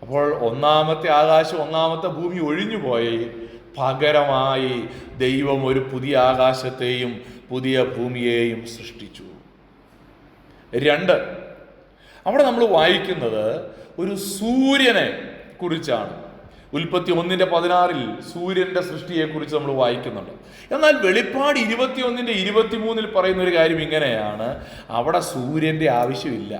അപ്പോൾ ഒന്നാമത്തെ ആകാശം ഒന്നാമത്തെ ഭൂമി ഒഴിഞ്ഞുപോയി. പകരമായി ദൈവം ഒരു പുതിയ ആകാശത്തെയും പുതിയ ഭൂമിയെയും സൃഷ്ടിച്ചു. 2, അവിടെ നമ്മൾ വായിക്കുന്നത് ഒരു സൂര്യനെ കുറിച്ചാണ്. ഉൽപ്പത്തി 1:16 സൂര്യന്റെ സൃഷ്ടിയെക്കുറിച്ച് നമ്മൾ വായിക്കുന്നുണ്ട്. എന്നാൽ വെളിപ്പാട് 21:23 പറയുന്ന ഒരു കാര്യം ഇങ്ങനെയാണ്, അവിടെ സൂര്യന്റെ ആവശ്യമില്ല.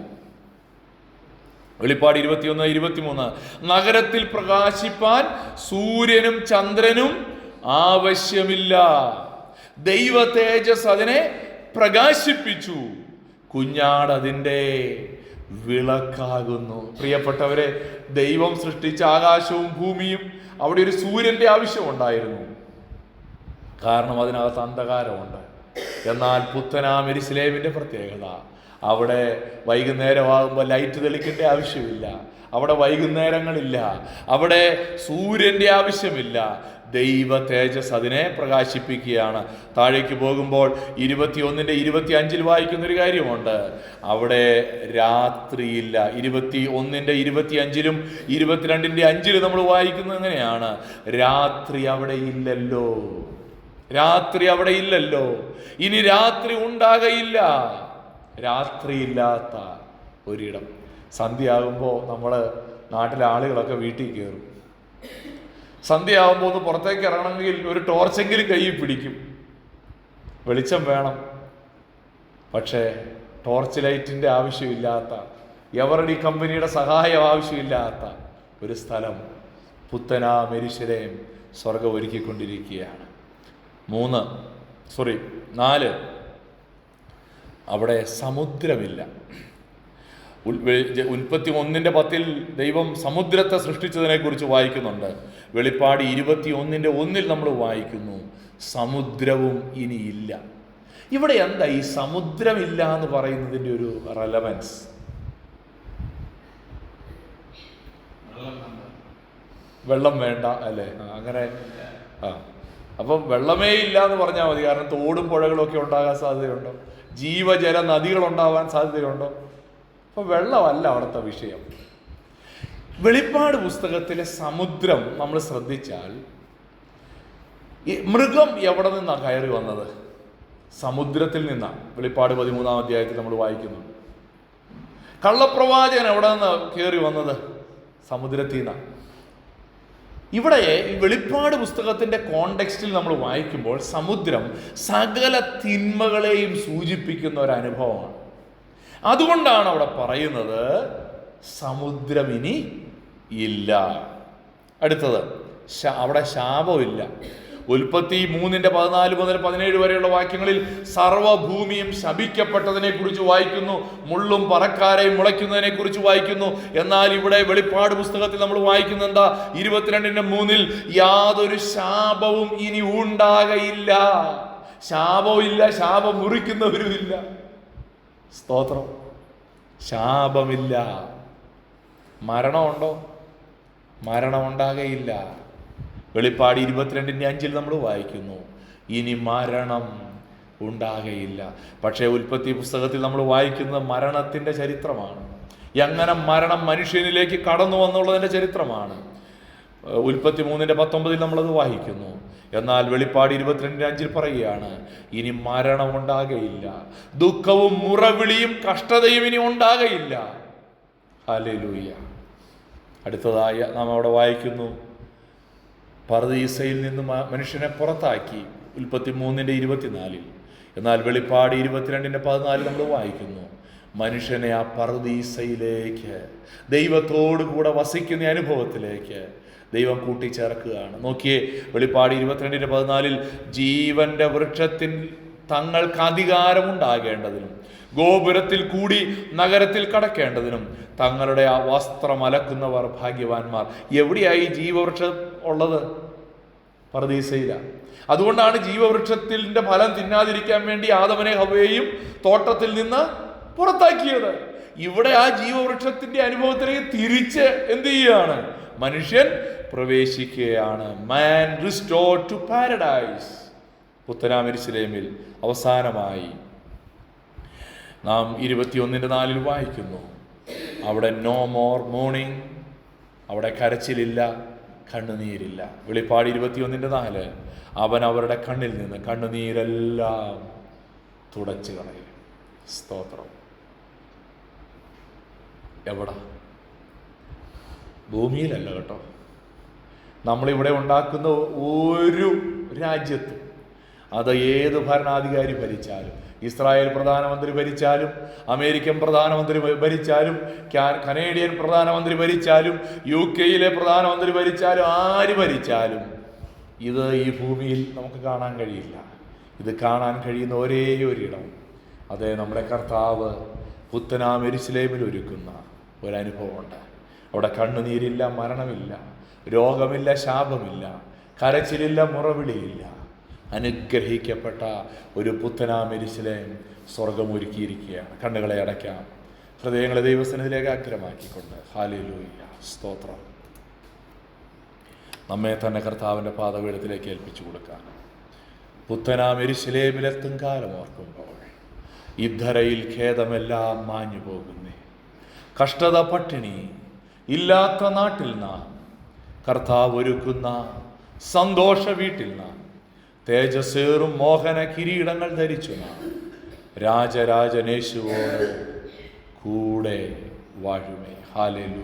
വെളിപ്പാട് 21:23 നഗരത്തിൽ പ്രകാശിപ്പാൻ സൂര്യനും ചന്ദ്രനും ആവശ്യമില്ല, ദൈവ തേജസ് അതിനെ പ്രകാശിപ്പിച്ചു, കുഞ്ഞാട് അതിൻ്റെ വിളക്കാകുന്നു. പ്രിയപ്പെട്ടവരെ, ദൈവം സൃഷ്ടിച്ച ആകാശവും ഭൂമിയും അവിടെ ഒരു സൂര്യന്റെ ആവശ്യമുണ്ടായിരുന്നു, കാരണം അതിനകത്ത് അന്ധകാരമുണ്ട്. എന്നാൽ പുത്തനാം യെരൂശലേമിന്റെ പ്രത്യേകത, അവിടെ വൈകുന്നേരമാകുമ്പോൾ ലൈറ്റ് തെളിക്കേണ്ട ആവശ്യമില്ല, അവിടെ വൈകുന്നേരങ്ങളില്ല, അവിടെ സൂര്യന്റെ ആവശ്യമില്ല, ദൈവ തേജസ് അതിനെ പ്രകാശിപ്പിക്കുകയാണ്. താഴേക്ക് പോകുമ്പോൾ 21:25 വായിക്കുന്നൊരു കാര്യമുണ്ട്, അവിടെ രാത്രിയില്ല. 21:25 22:5 നമ്മൾ വായിക്കുന്നത് എങ്ങനെയാണ്, രാത്രി അവിടെ ഇല്ലല്ലോ, രാത്രി അവിടെ ഇല്ലല്ലോ, ഇനി രാത്രി ഉണ്ടാകയില്ല. രാത്രിയില്ലാത്ത ഒരിടം. സന്ധ്യയാകുമ്പോൾ നമ്മൾ നാട്ടിലെ ആളുകളൊക്കെ വീട്ടിൽ കയറും. സന്ധ്യയാകുമ്പോൾ ഒന്ന് പുറത്തേക്ക് ഇറങ്ങണമെങ്കിൽ ഒരു ടോർച്ചെങ്കിലും കയ്യിൽ പിടിക്കും, വെളിച്ചം വേണം. പക്ഷേ ടോർച്ച് ലൈറ്റിൻ്റെ ആവശ്യമില്ലാത്ത, എവറഡി കമ്പനിയുടെ സഹായം ആവശ്യമില്ലാത്ത ഒരു സ്ഥലം പുത്തനാം യെരൂശലേം സ്വർഗം ഒരുക്കിക്കൊണ്ടിരിക്കുകയാണ്. 4 അവിടെ സമുദ്രമില്ല. ഉൽപ്പത്തി 1:10 ദൈവം സമുദ്രത്തെ സൃഷ്ടിച്ചതിനെ കുറിച്ച് വായിക്കുന്നുണ്ട്. വെളിപ്പാട് 21:1 നമ്മൾ വായിക്കുന്നു, സമുദ്രവും ഇനിയില്ല. ഇവിടെ എന്താ ഈ സമുദ്രമില്ല എന്ന് പറയുന്നതിൻ്റെ ഒരു റെലവൻസ്? വെള്ളം വേണ്ട അല്ലേ? അങ്ങനെ അപ്പം വെള്ളമേ ഇല്ല എന്ന് പറഞ്ഞാൽ മതി. കാരണം തോടും പുഴകളും ഒക്കെ ഉണ്ടാകാൻ സാധ്യതയുണ്ടോ? ജീവജല നദികൾ ഉണ്ടാവാൻ സാധ്യതയുണ്ടോ? അപ്പോൾ വെള്ളമല്ല അവിടുത്തെ വിഷയം. വെളിപ്പാട് പുസ്തകത്തിലെ സമുദ്രം നമ്മൾ ശ്രദ്ധിച്ചാൽ, ഈ മൃഗം എവിടെ നിന്നാണ് കയറി വന്നത്? സമുദ്രത്തിൽ നിന്നാണ്. വെളിപ്പാട് 13-ാം അധ്യായത്തിൽ നമ്മൾ വായിക്കുന്നു. കള്ളപ്രവാചകൻ എവിടെ നിന്ന് കയറി വന്നത്? സമുദ്രത്തിൽ നിന്നാണ്. ഇവിടെ വെളിപ്പാട് പുസ്തകത്തിന്റെ കോണ്ടെക്സ്റ്റിൽ നമ്മൾ വായിക്കുമ്പോൾ സമുദ്രം സകല തിന്മകളെയും സൂചിപ്പിക്കുന്ന ഒരു അനുഭവമാണ്. അതുകൊണ്ടാണ് അവിടെ പറയുന്നത് സമുദ്രം ഇനി ഇല്ല. അടുത്തത്, അവിടെ ശാപമില്ല. ഉൽപ്പത്തി 3:14 മുതൽ 17 വരെയുള്ള വാക്യങ്ങളിൽ സർവ്വഭൂമിയും ശപിക്കപ്പെട്ടതിനെ കുറിച്ച് വായിക്കുന്നു, മുള്ളും പറക്കാരെയും മുളയ്ക്കുന്നതിനെ കുറിച്ച് വായിക്കുന്നു. എന്നാൽ ഇവിടെ വെളിപ്പാട് പുസ്തകത്തിൽ നമ്മൾ വായിക്കുന്ന എന്താ? 22:3 യാതൊരു ശാപവും ഇനി ഉണ്ടാകയില്ല. ശാപമില്ല, ശാപം മുറിക്കുന്നവരുമില്ല. സ്തോത്രം. ശാപമില്ല. മരണമുണ്ടോ? മരണം ഉണ്ടാകയില്ല. വെളിപ്പാട് 22:5 നമ്മൾ വായിക്കുന്നു, ഇനി മരണം ഉണ്ടാകയില്ല. പക്ഷേ ഉൽപ്പത്തി പുസ്തകത്തിൽ നമ്മൾ വായിക്കുന്നത് മരണത്തിൻ്റെ ചരിത്രമാണ്. എങ്ങനെ മരണം മനുഷ്യനിലേക്ക് കടന്നു വന്നുള്ളതിൻ്റെ ചരിത്രമാണ്. ഉൽപ്പത്തി 3:19 നമ്മളത് വായിക്കുന്നു. എന്നാൽ വെളിപ്പാട് 22:5 പറയുകയാണ്, ഇനി മരണം ഉണ്ടാകയില്ല, ദുഃഖവും മുറവിളിയും കഷ്ടതയും ഇനി ഉണ്ടാകയില്ല. ഹല്ലേലൂയ. അടുത്തതായി നാം അവിടെ വായിക്കുന്നു, പർദീസയിൽ നിന്ന് മനുഷ്യനെ പുറത്താക്കി. ഉൽപ്പത്തി 3:24. എന്നാൽ വെളിപ്പാട് 22:14 നമ്മൾ വായിക്കുന്നു, മനുഷ്യനെ ആ പർദീസയിലേക്ക്, ദൈവത്തോടു കൂടെ വസിക്കുന്ന അനുഭവത്തിലേക്ക് ദൈവം കൂട്ടിച്ചേർക്കുകയാണ്. നോക്കിയേ, വെളിപ്പാട് 22:14 ജീവന്റെ വൃക്ഷത്തിൽ തങ്ങൾക്ക് അധികാരമുണ്ടാകേണ്ടതിനും ഗോപുരത്തിൽ കൂടി നഗരത്തിൽ കടക്കേണ്ടതിനും തങ്ങളുടെ ആ വസ്ത്രം അലക്കുന്നവർ ഭാഗ്യവാന്മാർ. എവിടെയായി ജീവവൃക്ഷം ഉള്ളത്? പർദീസയിലാണ്. അതുകൊണ്ടാണ് ജീവവൃക്ഷത്തിന്റെ ഫലം തിന്നാതിരിക്കാൻ വേണ്ടി ആദമനെ ഹവ്വയെയും തോട്ടത്തിൽ നിന്ന് പുറത്താക്കിയത്. ഇവിടെ ആ ജീവവൃക്ഷത്തിന്റെ അനുഭവത്തിലേക്ക് തിരിച്ച് എന്ത് ചെയ്യുകയാണ്? മനുഷ്യൻ പ്രവേശിക്കുകയാണ്. മാൻ റിസ്റ്റോർഡ് ടു പാരഡൈസ്. പുത്തനാം യെരൂശലേമിൽ അവസാനമായി നാം 21:4 വായിക്കുന്നു, അവിടെ നോ മോർ മോർണിംഗ്, അവിടെ കരച്ചിലില്ല, കണ്ണുനീരില്ല. വെളിപ്പാട് 21:4 അവൻ അവരുടെ കണ്ണിൽ നിന്ന് കണ്ണുനീരെല്ലാം തുടച്ചു കളയും. സ്തോത്രം. എവിടെ? ഭൂമിയിലല്ല കേട്ടോ. നമ്മളിവിടെ ഉണ്ടാക്കുന്ന ഒരു രാജ്യത്തും, അത് ഏത് ഭരണാധികാരി ഭരിച്ചാലും, ഇസ്രായേൽ പ്രധാനമന്ത്രി ഭരിച്ചാലും, അമേരിക്കൻ പ്രധാനമന്ത്രി ഭരിച്ചാലും, കനേഡിയൻ പ്രധാനമന്ത്രി ഭരിച്ചാലും, UK പ്രധാനമന്ത്രി ഭരിച്ചാലും, ആര് ഭരിച്ചാലും ഇത് ഈ ഭൂമിയിൽ നമുക്ക് കാണാൻ കഴിയില്ല. ഇത് കാണാൻ കഴിയുന്ന ഒരേ ഒരിടം, അത് നമ്മുടെ കർത്താവ് പുത്തനാം യെരൂശലേമിൽ ഒരുക്കുന്ന ഒരനുഭവമുണ്ട്. അവിടെ കണ്ണുനീരില്ല, മരണമില്ല, രോഗമില്ല, ശാപമില്ല, കരച്ചിലില്ല, മുറവിളിയില്ല. അനുഗ്രഹിക്കപ്പെട്ട ഒരു പുത്തനാം യെരൂശലേം സ്വർഗം ഒരുക്കിയിരിക്കുകയാണ്. കണ്ണുകളെ അടയ്ക്കാം, ഹൃദയങ്ങളെ ദൈവസന്നിധിയിലേക്ക് ആഗ്രഹമാക്കിക്കൊണ്ട് ഹല്ലേലൂയ, സ്തോത്രം. നമ്മെ തന്നെ കർത്താവിൻ്റെ പാദപീഠത്തിലേക്ക് ഏൽപ്പിച്ചു കൊടുക്കാം. പുത്തനാം യെരൂശലേമിലെത്തും കാലം ഓർക്കുമ്പോൾ ഇദ്ധരയിൽ ഖേദമെല്ലാം മാഞ്ഞു പോകുന്നേ. കഷ്ടത, പട്ടിണി ഇല്ലാത്ത നാട്ടിൽ നാം, കർത്താവ് ഒരുക്കുന്ന സന്തോഷ വീട്ടിൽ നാം, തേജസ്സേറും മോഹന കിരീടങ്ങൾ ധരിച്ചു നാം രാജരാജനേശുവോട് കൂടെ വാഴുമേ. ഹല്ലേലൂയ.